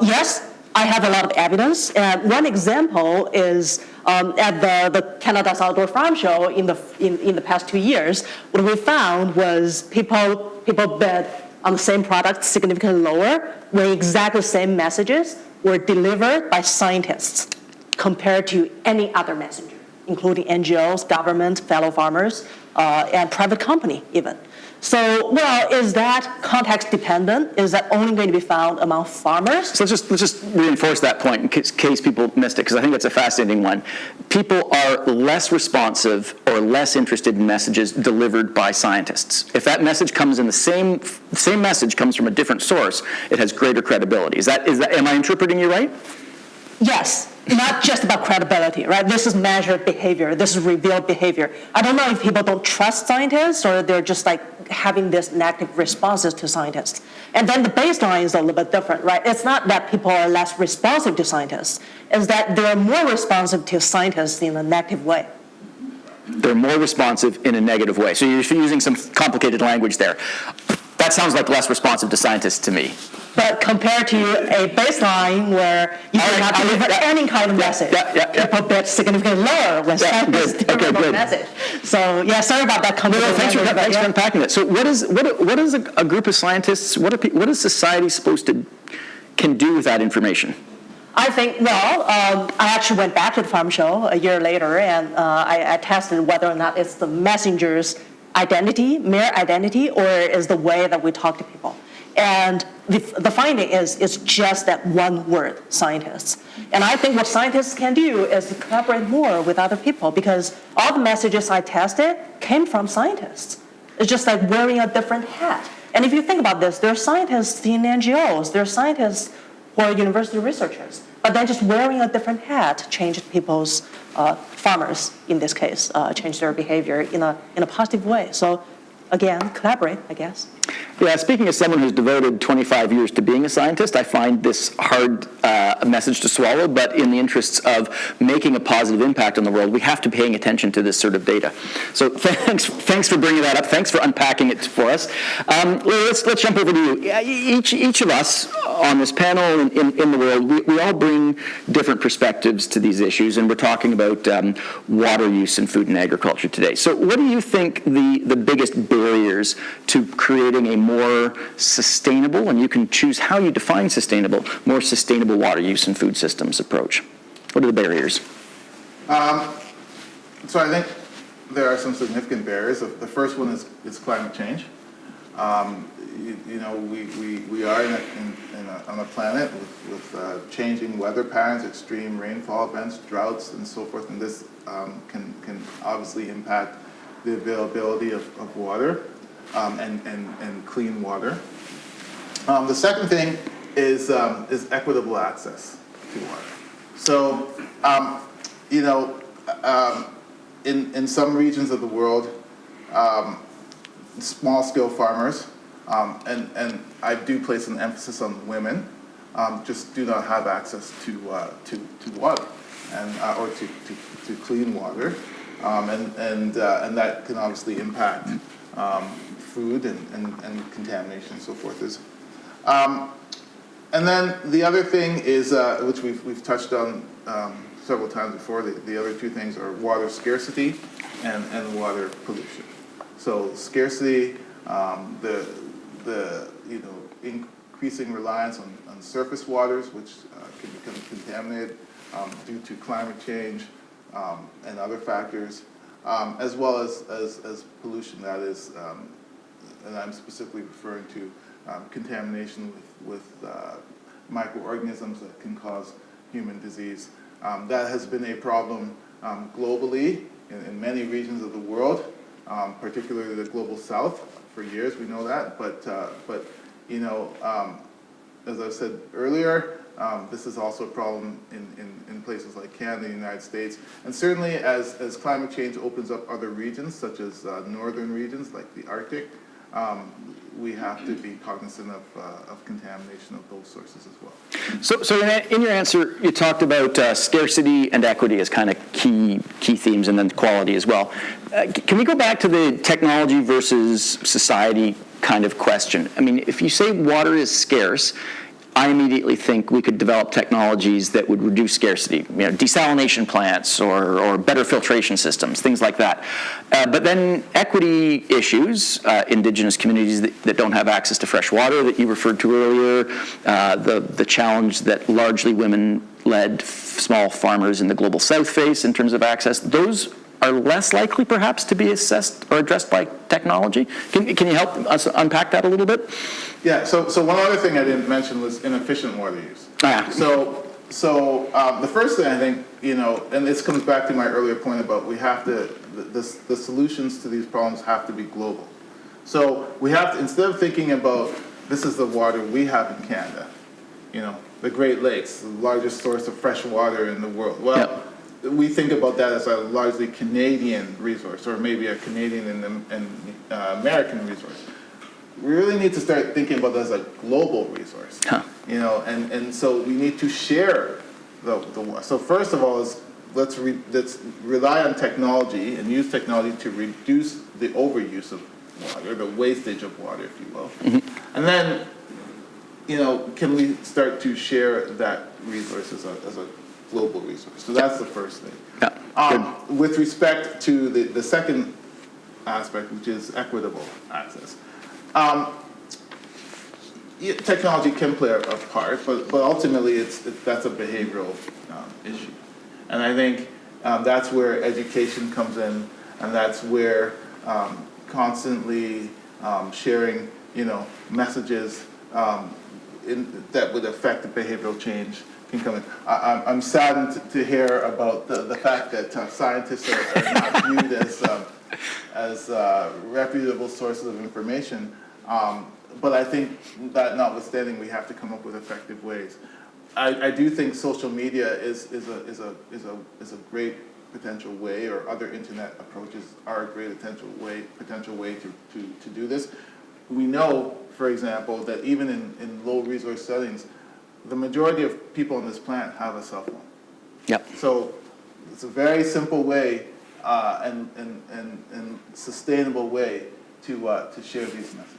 yes, I have a lot of evidence, and one example is at the Canada's Outdoor Farm Show in the past 2 years. What we found was people bid on the same product significantly lower when exactly the same messages were delivered by scientists compared to any other messenger, including NGOs, government, fellow farmers, and private company even. So, well, is that context dependent? Is that only going to be found among farmers? So let's just reinforce that point in case people missed it, because I think it's a fascinating one. People are less responsive or less interested in messages delivered by scientists. If that message comes in the same message comes from a different source, it has greater credibility. Is that am I interpreting you right? Yes. Not just about credibility, right? This is measured behavior. This is revealed behavior. I don't know if people don't trust scientists or they're just having this negative responses to scientists. And then the baseline is a little bit different, right? It's not that people are less responsive to scientists. It's that they're more responsive to scientists in a negative way. They're more responsive in a negative way. So you're using some complicated language there. That sounds like less responsive to scientists to me. But compared to a baseline where you cannot deliver any kind of message, people bid significantly lower when scientists deliver a message. So, sorry about that. Thanks for unpacking that. So what is a group of scientists, what is society can do with that information? I think, I actually went back to the farm show a year later, and I tested whether or not it's the messenger's mere identity, or is the way that we talk to people. And the finding is it's just that one word, scientists. And I think what scientists can do is to collaborate more with other people, because all the messages I tested came from scientists. It's just like wearing a different hat. And if you think about this, there are scientists in NGOs, there are scientists who are university researchers, but then just wearing a different hat changed people's, farmers in this case, changed their behavior in a positive way. So again, collaborate, I guess. Yeah, speaking as someone who's devoted 25 years to being a scientist, I find this hard message to swallow, but in the interests of making a positive impact on the world, we have to be paying attention to this sort of data. So thanks for bringing that up. Thanks for unpacking it for us. Let's jump over to you. Each of us on this panel in the world, we all bring different perspectives to these issues, and we're talking about water use in food and agriculture today. So what do you think the biggest barriers to creating a more sustainable, and you can choose how you define sustainable, more sustainable water use and food systems approach? What are the barriers? So I think there are some significant barriers. The first one is climate change. We are on a planet with changing weather patterns, extreme rainfall events, droughts, and so forth, and this can obviously impact the availability of water and clean water. The second thing is equitable access to water. So, in some regions of the world, small-scale farmers, and I do place an emphasis on women, just do not have access to water or to clean water, and that can obviously impact food and contamination and so forth. And then the other thing is, which we've touched on several times before, the other two things are water scarcity and water pollution. So scarcity, the increasing reliance on surface waters, which can become contaminated due to climate change and other factors, as well as pollution. That is, and I'm specifically referring to contamination with microorganisms that can cause human disease. That has been a problem globally in many regions of the world, particularly the global south for years. We know that, but as I said earlier, this is also a problem in places like Canada, the United States, and certainly as climate change opens up other regions, such as northern regions like the Arctic, we have to be cognizant of contamination of those sources as well. So in your answer, you talked about scarcity and equity as kind of key themes, and then quality as well. Can we go back to the technology versus society kind of question? I mean, if you say water is scarce, I immediately think we could develop technologies that would reduce scarcity, desalination plants or better filtration systems, things like that. But then equity issues, indigenous communities that don't have access to fresh water that you referred to earlier, the challenge that largely women-led small farmers in the global south face in terms of access, those are less likely perhaps to be assessed or addressed by technology. Can you help us unpack that a little bit? Yeah, so one other thing I didn't mention was inefficient water use. So the first thing I think, and this comes back to my earlier point about the solutions to these problems have to be global. So we have to, instead of thinking about this is the water we have in Canada, the Great Lakes, the largest source of fresh water in the world. Well, yep. We think about that as a largely Canadian resource, or maybe a Canadian and American resource. We really need to start thinking about that as a global resource. Huh. And so we need to share the so first of all is let's rely on technology and use technology to reduce the overuse of water, the wastage of water, if you will. Mm-hmm. And then, can we start to share that resource as a global resource? So that's the first thing. Yeah. With respect to the second aspect, which is equitable access. Technology can play a part, but ultimately that's a behavioral issue. And I think that's where education comes in, and that's where constantly sharing, messages that would affect the behavioral change can come in. I'm saddened to hear about the fact that scientists are not viewed as reputable sources of information. But I think that notwithstanding, we have to come up with effective ways. I do think social media is a great potential way, or other internet approaches are a great potential way to do this. We know, for example, that even in low resource settings, the majority of people on this planet have a cell phone. Yep. So it's a very simple way and sustainable way to share these messages.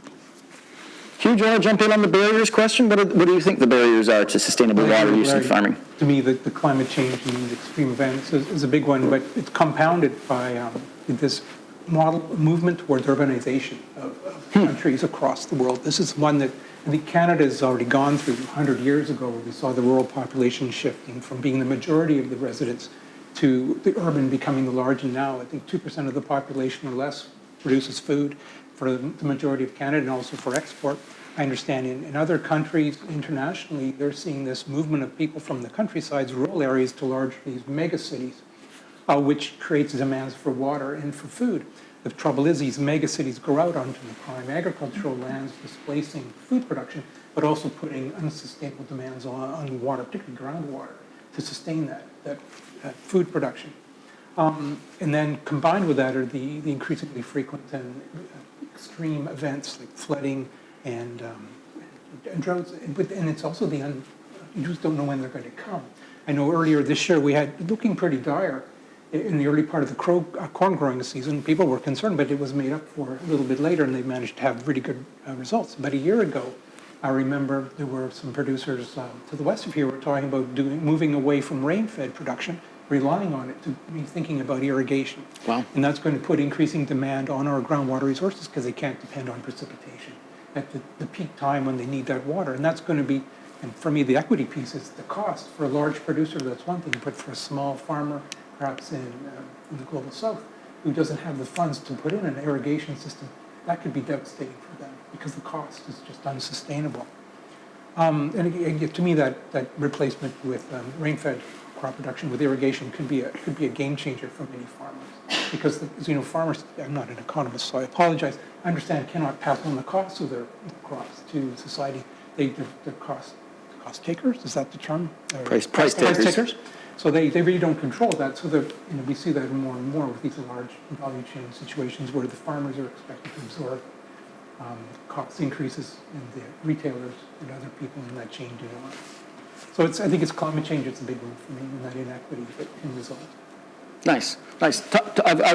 Hugh, do you want to jump in on the barriers question? What do you think the barriers are to sustainable water use in farming? To me, the climate change and these extreme events is a big one, but it's compounded by this movement towards urbanization of countries across the world. This is one that I think Canada has already gone through 100 years ago, where we saw the rural population shifting from being the majority of the residents to the urban becoming the large, and now I think 2% of the population or less produces food for the majority of Canada, and also for export. I understand in other countries internationally, they're seeing this movement of people from the countrysides, rural areas, to large these mega cities, which creates demands for water and for food. The trouble is these mega cities go out onto the prime agricultural lands, displacing food production, but also putting unsustainable demands on water, particularly groundwater, to sustain that food production. And then combined with that are the increasingly frequent and extreme events like flooding and droughts. And it's also you just don't know when they're going to come. I know earlier this year we had looking pretty dire in the early part of the corn growing season. People were concerned, but it was made up for a little bit later, and they managed to have really good results. But a year ago, I remember there were some producers to the west of here were talking about moving away from rain-fed production relying on it to be thinking about irrigation. Wow. And that's going to put increasing demand on our groundwater resources because they can't depend on precipitation at the peak time when they need that water. And that's going to be, and for me, the equity piece is the cost. For a large producer, that's one thing, but for a small farmer, perhaps in the global south, who doesn't have the funds to put in an irrigation system, that could be devastating for them because the cost is just unsustainable. And again, to me, that replacement with rain-fed crop production with irrigation could be a game changer for many farmers. Because as you know, farmers, I'm not an economist, so I apologize, I understand cannot pass on the costs of their crops to society. They're cost takers, is that the term? Price takers. So they really don't control that. So we see that more and more with these large value chain situations where the farmers are expected to absorb cost increases and the retailers and other people in that chain do not. So I think it's climate change, it's a big one for me, and that inequity that can result. Nice. I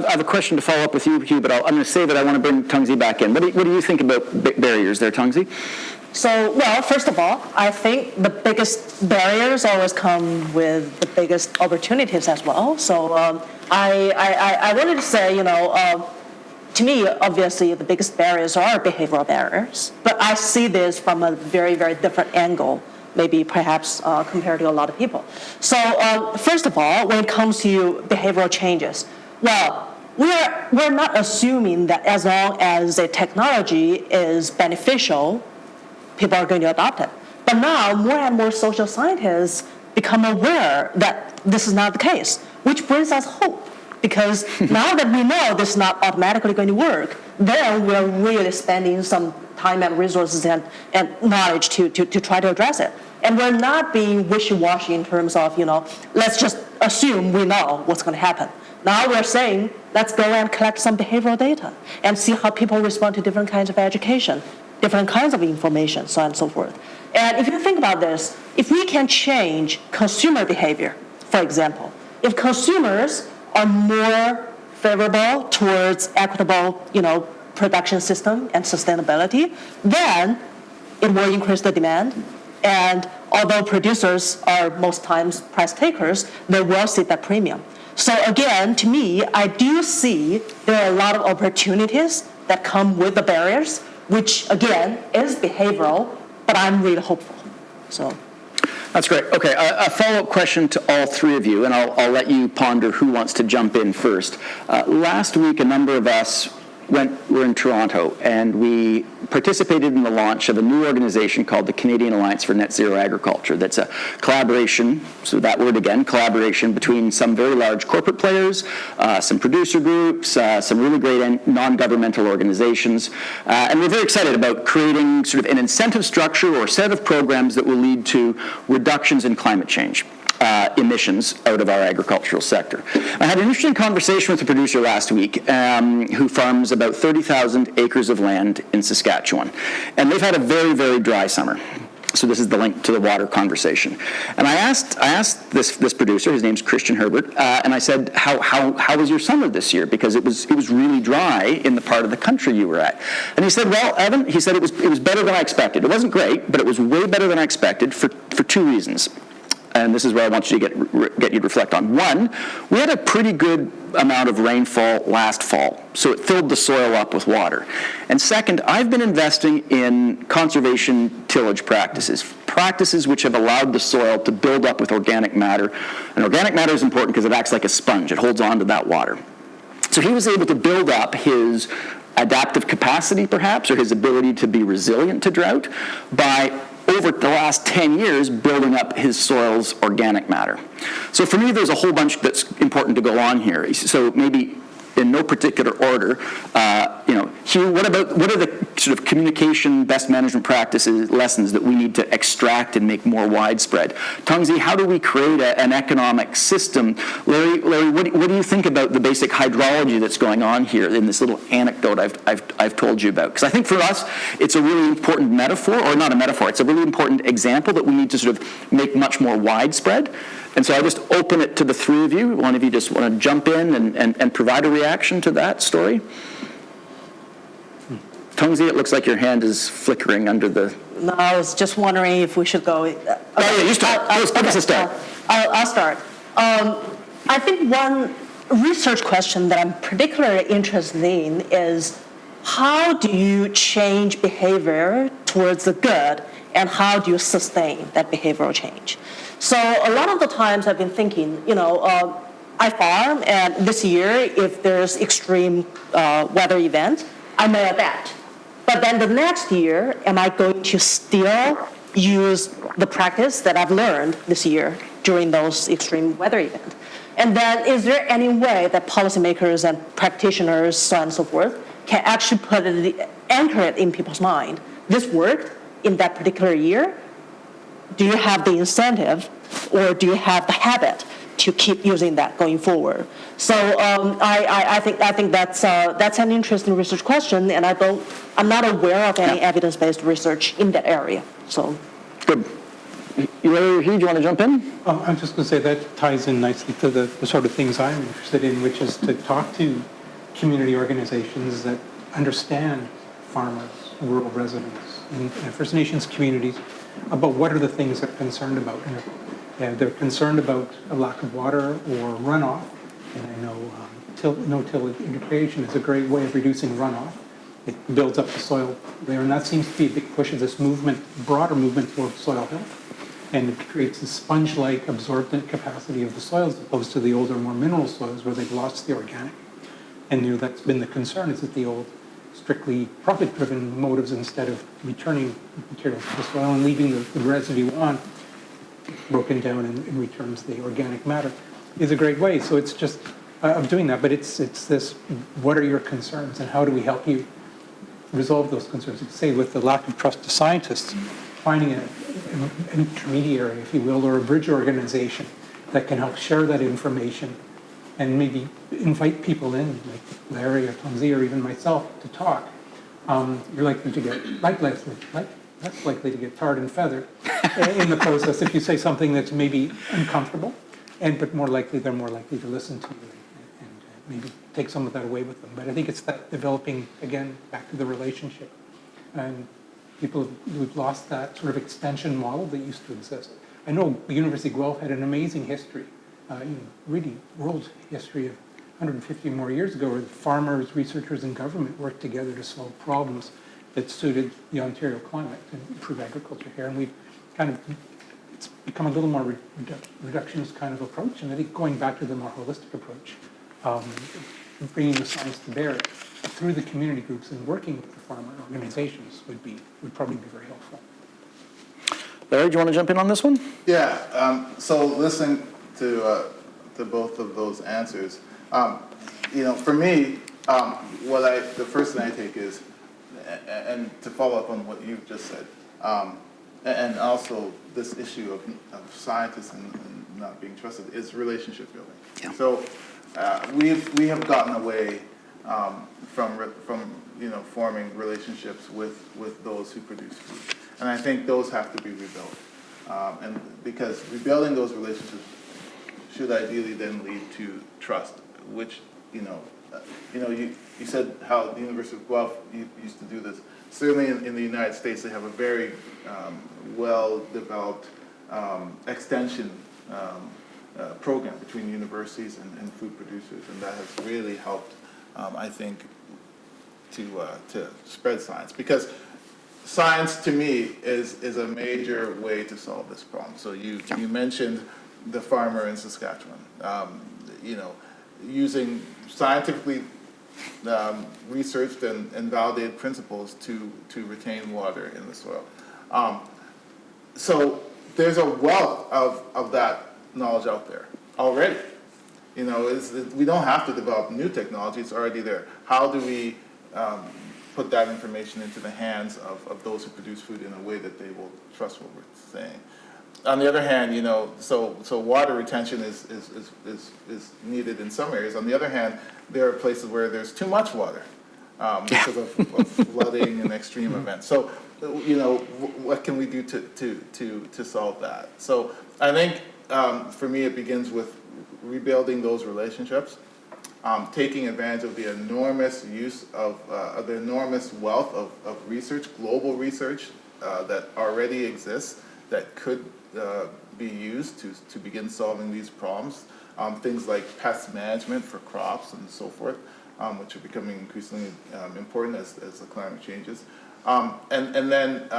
have a question to follow up with you, Hugh, but I'm going to say that I want to bring Tongzhe back in. What do you think about barriers there, Tongzhe? So, well, first of all, I think the biggest barriers always come with the biggest opportunities as well. So I wanted to say, to me, obviously, the biggest barriers are behavioral barriers. But I see this from a very, very different angle, maybe perhaps compared to a lot of people. So first of all, when it comes to behavioral changes, well, we're not assuming that as long as a technology is beneficial, people are going to adopt it. But now, more and more social scientists become aware that this is not the case, which brings us hope. Because now that we know this is not automatically going to work, then we're really spending some time and resources and knowledge to try to address it. And we're not being wishy-washy in terms of, let's just assume we know what's going to happen. Now we're saying, let's go and collect some behavioral data and see how people respond to different kinds of education, different kinds of information, so on and so forth. And if you think about this, if we can change consumer behavior, for example, if consumers are more favorable towards equitable, production system and sustainability, then it will increase the demand. And although producers are most times price takers, they will see that premium. So again, to me, I do see there are a lot of opportunities that come with the barriers, which again is behavioral, but I'm really hopeful. So. That's great. Okay, a follow-up question to all three of you, and I'll let you ponder who wants to jump in first. Last week, a number of us were in Toronto, and we participated in the launch of a new organization called the Canadian Alliance for Net Zero Agriculture. That's a collaboration, so that word again, collaboration between some very large corporate players, some producer groups, some really great non-governmental organizations, and we're very excited about creating sort of an incentive structure or set of programs that will lead to reductions in climate change. Emissions out of our agricultural sector. I had an interesting conversation with a producer last week who farms about 30,000 acres of land in Saskatchewan. And they've had a very, very dry summer. So this is the link to the water conversation. And I asked this producer, his name's Christian Herbert, and I said, how was your summer this year? Because it was really dry in the part of the country you were at. And he said, well, Evan, he said it was better than I expected. It wasn't great, but it was way better than I expected for two reasons. And this is where I want you to get you to reflect on. One, we had a pretty good amount of rainfall last fall, so it filled the soil up with water. And second, I've been investing in conservation tillage practices which have allowed the soil to build up with organic matter. And organic matter is important because it acts like a sponge. It holds on to that water. So he was able to build up his adaptive capacity, perhaps, or his ability to be resilient to drought by over the last 10 years, building up his soil's organic matter. So for me, there's a whole bunch that's important to go on here. So maybe in no particular order, Hugh, what are the sort of communication, best management practices, lessons that we need to extract and make more widespread? Tongzhe, how do we create an economic system? Larry, what do you think about the basic hydrology that's going on here in this little anecdote I've told you about? Because I think for us, it's a really important metaphor, or not a metaphor, it's a really important example that we need to sort of make much more widespread. And so I just open it to the three of you. One of you just want to jump in and provide a reaction to that story? Tongzhe, it looks like your hand is flickering under the... No, I was just wondering if we should go... Okay. Oh, yeah, you start. Give us a start. I'll start. I think one research question that I'm particularly interested in is how do you change behavior towards the good, and how do you sustain that behavioral change? So a lot of the times I've been thinking, I farm, and this year, if there's extreme weather event, I may adapt. But then the next year, am I going to still use the practice that I've learned this year during those extreme weather events? And then is there any way that policymakers and practitioners, so on and so forth, can actually anchor it in people's mind? This worked in that particular year. Do you have the incentive, or do you have the habit to keep using that going forward? So I think that's an interesting research question, and I'm not aware of any evidence-based research in that area. So Good. Hugh, do you want to jump in? I'm just going to say that ties in nicely to the sort of things I'm interested in, which is to talk to community organizations that understand farmers, rural residents, and First Nations communities about what are the things they're concerned about. And they're concerned about a lack of water or runoff. And I know no-till integration is a great way of reducing runoff. It builds up the soil there, and that seems to be a big push of this movement, broader movement towards soil health. And it creates a sponge-like absorbent capacity of the soils as opposed to the older, more mineral soils where they've lost the organic. And that's been the concern, is that the old, strictly profit-driven motives, instead of returning material to the soil and leaving the residue on, broken down and returns the organic matter, is a great way. So it's just of doing that, but it's this, what are your concerns and how do we help you resolve those concerns? Say with the lack of trust to scientists, finding an intermediary, if you will, or a bridge organization that can help share that information and maybe invite people in, like Larry or Tongzhe or even myself, to talk. You're likely to get less likely to get tarred and feathered in the process if you say something that's maybe uncomfortable, but they're more likely to listen to you and maybe take some of that away with them. But I think it's that developing, again, back to the relationship. And people who've lost that sort of extension model that used to exist. I know the University of Guelph had an amazing history, really world history of 150 more years ago, where farmers, researchers, and government worked together to solve problems that suited the Ontario climate and improve agriculture here. And it's become a little more reductionist kind of approach. And I think going back to the more holistic approach, bringing the science to bear through the community groups and working with the farmer organizations would probably be very helpful. Larry, do you want to jump in on this one? Yeah. So listening to both of those answers, for me, the first thing I take is, and to follow up on what you've just said, and also this issue of scientists and not being trusted, is relationship building. Yeah. So we have gotten away from forming relationships with those who produce food, and I think those have to be rebuilt. And because rebuilding those relationships should ideally then lead to trust, which you said how the University of Guelph used to do this. Certainly in the United States, they have a very well-developed extension program between universities and food producers, and that has really helped, I think, to spread science. Because science, to me, is a major way to solve this problem. So you mentioned the farmer in Saskatchewan, using scientifically researched and validated principles to retain water in the soil. So there's a wealth of that knowledge out there already. We don't have to develop new technology, it's already there. How do we put that information into the hands of those who produce food in a way that they will trust what we're saying? On the other hand, so water retention is needed in some areas. On the other hand, there are places where there's too much water because of flooding and extreme events. So, what can we do to solve that? So, I think for me, it begins with rebuilding those relationships, taking advantage of the enormous use of the enormous wealth of research, global research that already exists that could be used to begin solving these problems. things like pest management for crops and so forth, which are becoming increasingly important as the climate changes. And then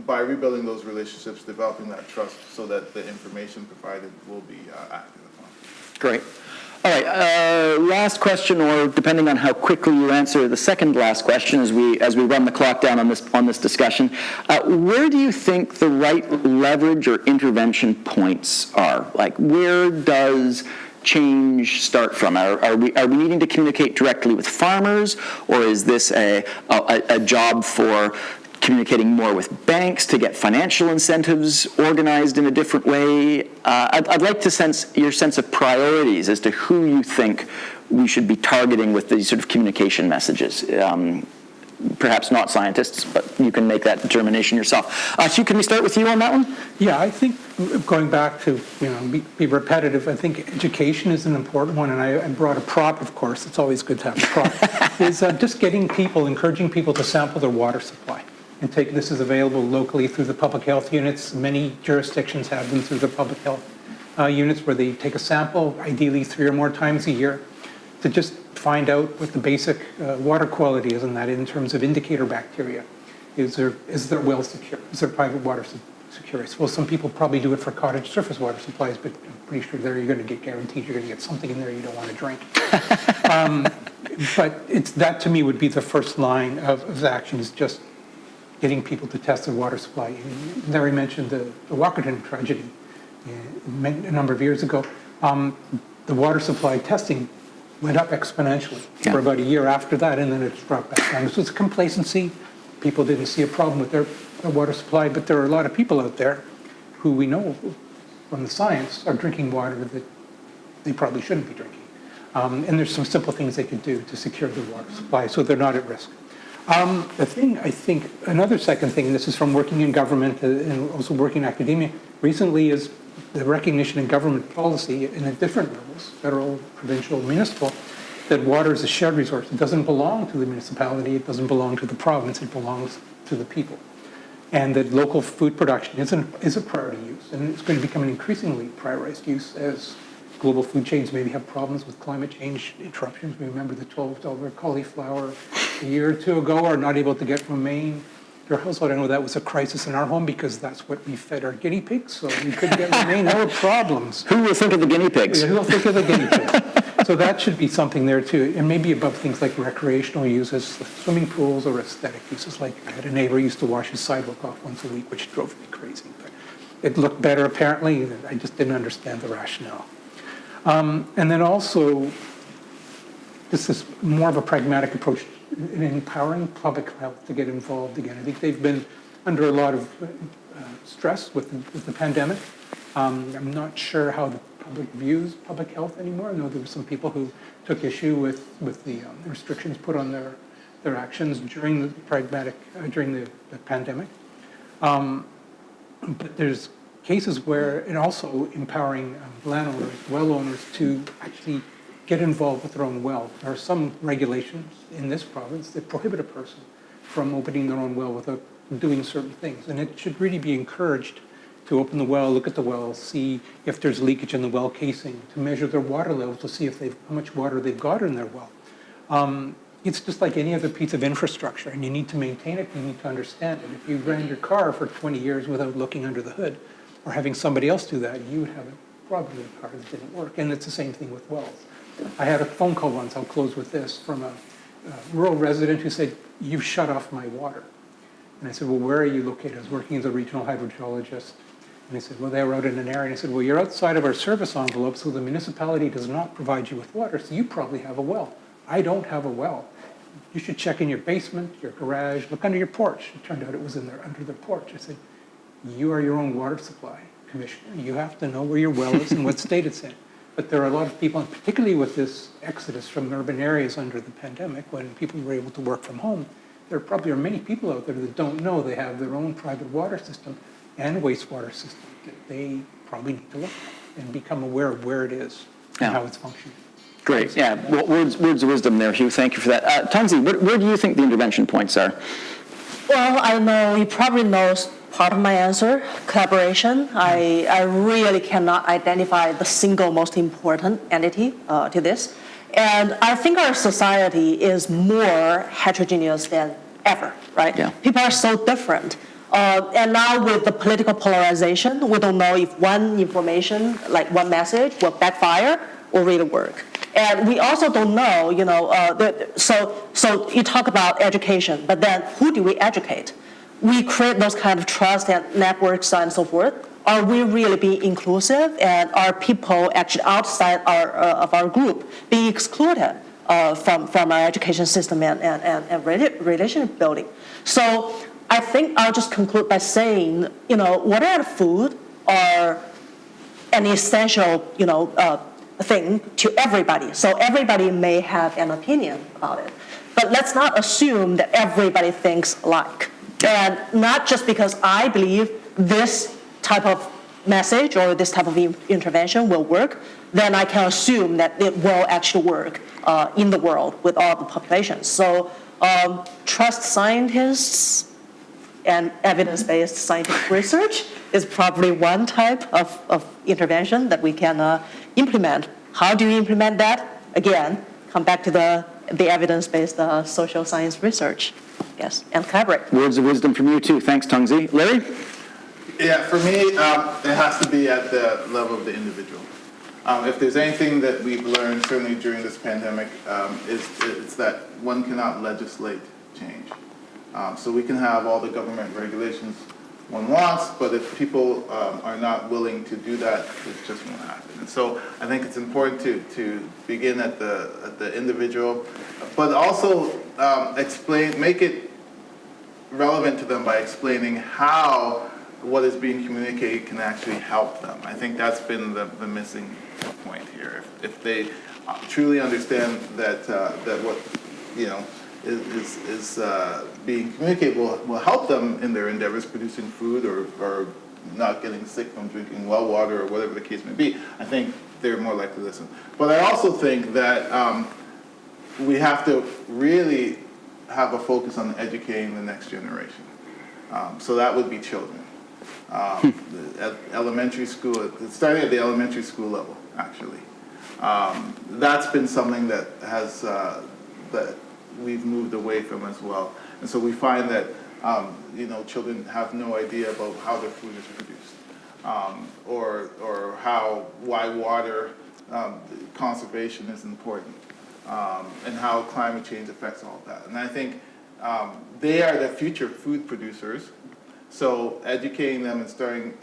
by rebuilding those relationships, developing that trust so that the information provided will be acted upon. Great. All right, last question, or depending on how quickly you answer the second last question as we run the clock down on this discussion, where do you think the right leverage or intervention points are? Like, where does change start from? Are we needing to communicate directly with farmers, or is this a job for communicating more with banks to get financial incentives organized in a different way? I'd like to sense your sense of priorities as to who you think we should be targeting with these sort of communication messages. Perhaps not scientists, but you can make that determination yourself. Hugh, can we start with you on that one? Yeah, I think going back to, be repetitive, I think education is an important one, and I brought a prop, of course. It's always good to have a prop. Is just encouraging people to sample their water supply. And this is available locally through the public health units. Many jurisdictions have them through the public health units, where they take a sample, ideally 3 or more times a year, to just find out what the basic water quality is in that in terms of indicator bacteria. Is their well secure? Is their private water secure? I suppose some people probably do it for cottage surface water supplies, but I'm pretty sure there you're going to get guaranteed you're going to get something in there you don't want to drink. But that to me would be the first line of action, is just getting people to test their water supply. And Larry mentioned the Walkerton tragedy a number of years ago. The water supply testing went up exponentially for about a year after that, and then it's dropped back down. This was complacency. People didn't see a problem with their water supply, but there are a lot of people out there who we know from the science are drinking water that they probably shouldn't be drinking. And there's some simple things they could do to secure their water supply so they're not at risk. Another second thing, and this is from working in government and also working in academia recently, is the recognition in government policy in different levels, federal, provincial, municipal, that water is a shared resource. It doesn't belong to the municipality, it doesn't belong to the province, it belongs to the people. And that local food production is a priority use, and it's going to become an increasingly prioritized use as global food chains maybe have problems with climate change interruptions. We remember the $12 cauliflower a year or two ago, are not able to get from Maine. Your household, I know that was a crisis in our home because that's what we fed our guinea pigs, so we couldn't get from Maine, no problems. Who will think of the guinea pigs? Who will think of the guinea pigs? So that should be something there too, and maybe above things like recreational uses, swimming pools, or aesthetic uses. Like I had a neighbor who used to wash his sidewalk off once a week, which drove me crazy. But it looked better apparently. I just didn't understand the rationale. And then also, this is more of a pragmatic approach in empowering public health to get involved again. I think they've been under a lot of stress with the pandemic. I'm not sure how the public views public health anymore. I know there were some people who took issue with the restrictions put on their actions during the pandemic. But there's cases where, and also empowering landowners, well owners, to actually get involved with their own well. There are some regulations in this province that prohibit a person from opening their own well without doing certain things. And it should really be encouraged to open the well, look at the well, see if there's leakage in the well casing, to measure their water levels to see how much water they've got in their well. It's just like any other piece of infrastructure, and you need to maintain it, you need to understand it. If you ran your car for 20 years without looking under the hood, or having somebody else do that, you would have probably a car that didn't work. And it's the same thing with wells. I had a phone call once, I'll close with this, from a rural resident who said, "You've shut off my water." And I said, "Well, where are you located?" I was working as a regional hydrogeologist. And he said, "Well, they were out in an area." And I said, "Well, you're outside of our service envelope, so the municipality does not provide you with water, so you probably have a well. I don't have a well. You should check in your basement, your garage, look under your porch." It turned out it was in there under the porch. I said, "You are your own water supply commissioner. You have to know where your well is and what state it's in." But there are a lot of people, and particularly with this exodus from urban areas under the pandemic, when people were able to work from home, there probably are many people out there that don't know they have their own private water system and wastewater system that they probably need to look at and become aware of where it is and how it's functioning. Great. Yeah. Well, words of wisdom there, Hugh. Thank you for that. Tongzhe, where do you think the intervention points are? Well, I know you probably know part of my answer, collaboration. I really cannot identify the single most important entity to this. And I think our society is more heterogeneous than ever, right? Yeah. People are so different. And now with the political polarization, we don't know if one information, like one message, will backfire or really work. And we also don't know, so you talk about education, but then who do we educate? We create those kind of trust and networks and so forth. Are we really being inclusive? And are people actually outside of our group being excluded from our education system and relationship building? So I think I'll just conclude by saying, water and food are an essential, thing to everybody. So everybody may have an opinion about it. But let's not assume that everybody thinks alike. And not just because I believe this type of message or this type of intervention will work, then I can assume that it will actually work in the world with all the populations. So trust scientists and evidence-based scientific research is probably one type of intervention that we can implement. How do you implement that? Again, come back to the evidence-based social science research, yes, and collaborate. Words of wisdom from you too. Thanks, Tongzhe. Larry? Yeah, for me, it has to be at the level of the individual. If there's anything that we've learned, certainly during this pandemic, it's that one cannot legislate change. So we can have all the government regulations one wants, but if people are not willing to do that, it just won't happen. And so I think it's important to begin at the individual, but also make it relevant to them by explaining how what is being communicated can actually help them. I think that's been the missing point here. If they truly understand that what is being communicated will help them in their endeavors producing food or not getting sick from drinking well water or whatever the case may be, I think they're more likely to listen. But I also think that we have to really have a focus on educating the next generation. So that would be children. At elementary school, starting at the elementary school level, actually. That's been something that has that we've moved away from as well. And so we find that children have no idea about how their food is produced, or why water conservation is important, and how climate change affects all of that. And I think they are the future food producers. So educating them and starting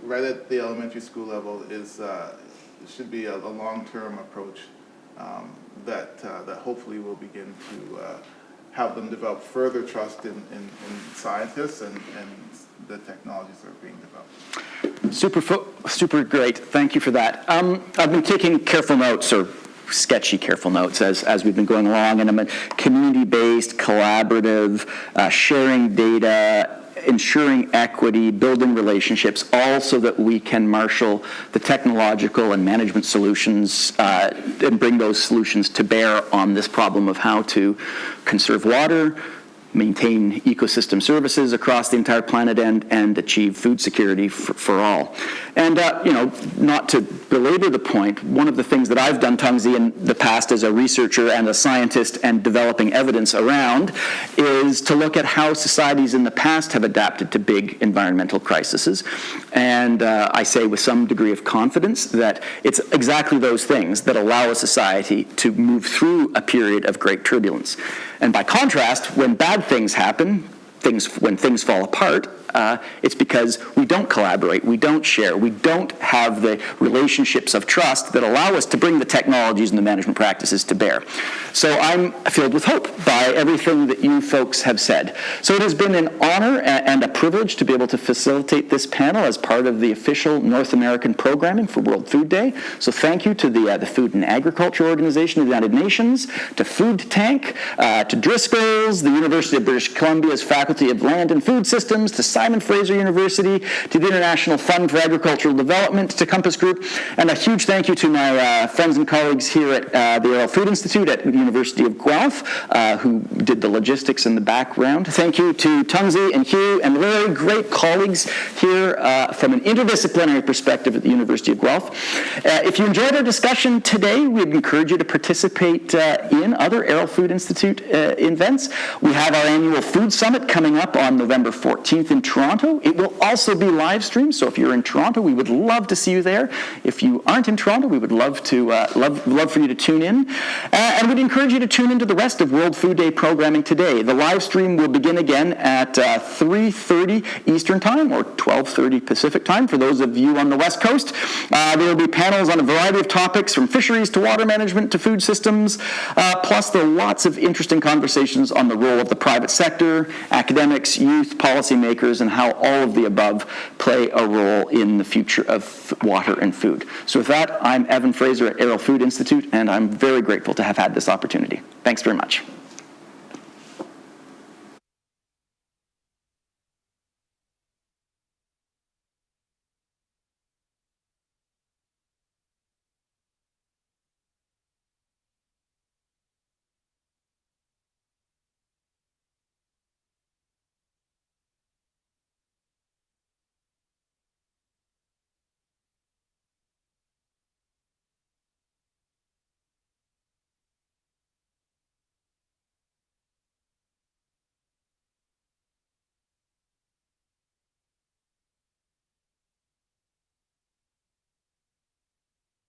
right at the elementary school level should be a long-term approach that hopefully will begin to have them develop further trust in scientists and the technologies that are being developed. Super great. Thank you for that. I've been taking careful notes, or sketchy careful notes, as we've been going along, and I'm a community-based, collaborative, sharing data, ensuring equity, building relationships, all so that we can marshal the technological and management solutions and bring those solutions to bear on this problem of how to conserve water, maintain ecosystem services across the entire planet, and achieve food security for all. And, not to belabor the point, one of the things that I've done, Tongzhe, in the past as a researcher and a scientist and developing evidence around is to look at how societies in the past have adapted to big environmental crises. And I say with some degree of confidence that it's exactly those things that allow a society to move through a period of great turbulence. And by contrast, when bad things happen, when things fall apart, it's because we don't collaborate, we don't share, we don't have the relationships of trust that allow us to bring the technologies and the management practices to bear. So I'm filled with hope by everything that you folks have said. So it has been an honor and a privilege to be able to facilitate this panel as part of the official North American programming for World Food Day. So thank you to the Food and Agriculture Organization of the United Nations, to Food Tank, to Driscoll's, the University of British Columbia's faculty Faculty of Land and Food Systems, to Simon Fraser University, to the International Fund for Agricultural Development, to Compass Group, and a huge thank you to my friends and colleagues here at the Arrell Food Institute at the University of Guelph, who did the logistics in the background. Thank you to Tongzhe and Hugh and very great colleagues here from an interdisciplinary perspective at the University of Guelph. If you enjoyed our discussion today, we'd encourage you to participate in other Arrell Food Institute events. We have our annual Food Summit coming up on November 14th in Toronto. It will also be live streamed, so if you're in Toronto, we would love to see you there. If you aren't in Toronto, we would love to love for you to tune in. And we'd encourage you to tune into the rest of World Food Day programming today. The live stream will begin again at 3:30 Eastern Time or 12:30 Pacific Time for those of you on the West Coast. There will be panels on a variety of topics from fisheries to water management to food systems, plus there are lots of interesting conversations on the role of the private sector, academics, youth, policymakers, and how all of the above play a role in the future of water and food. So with that, I'm Evan Fraser at Arrell Food Institute, and I'm very grateful to have had this opportunity. Thanks very much.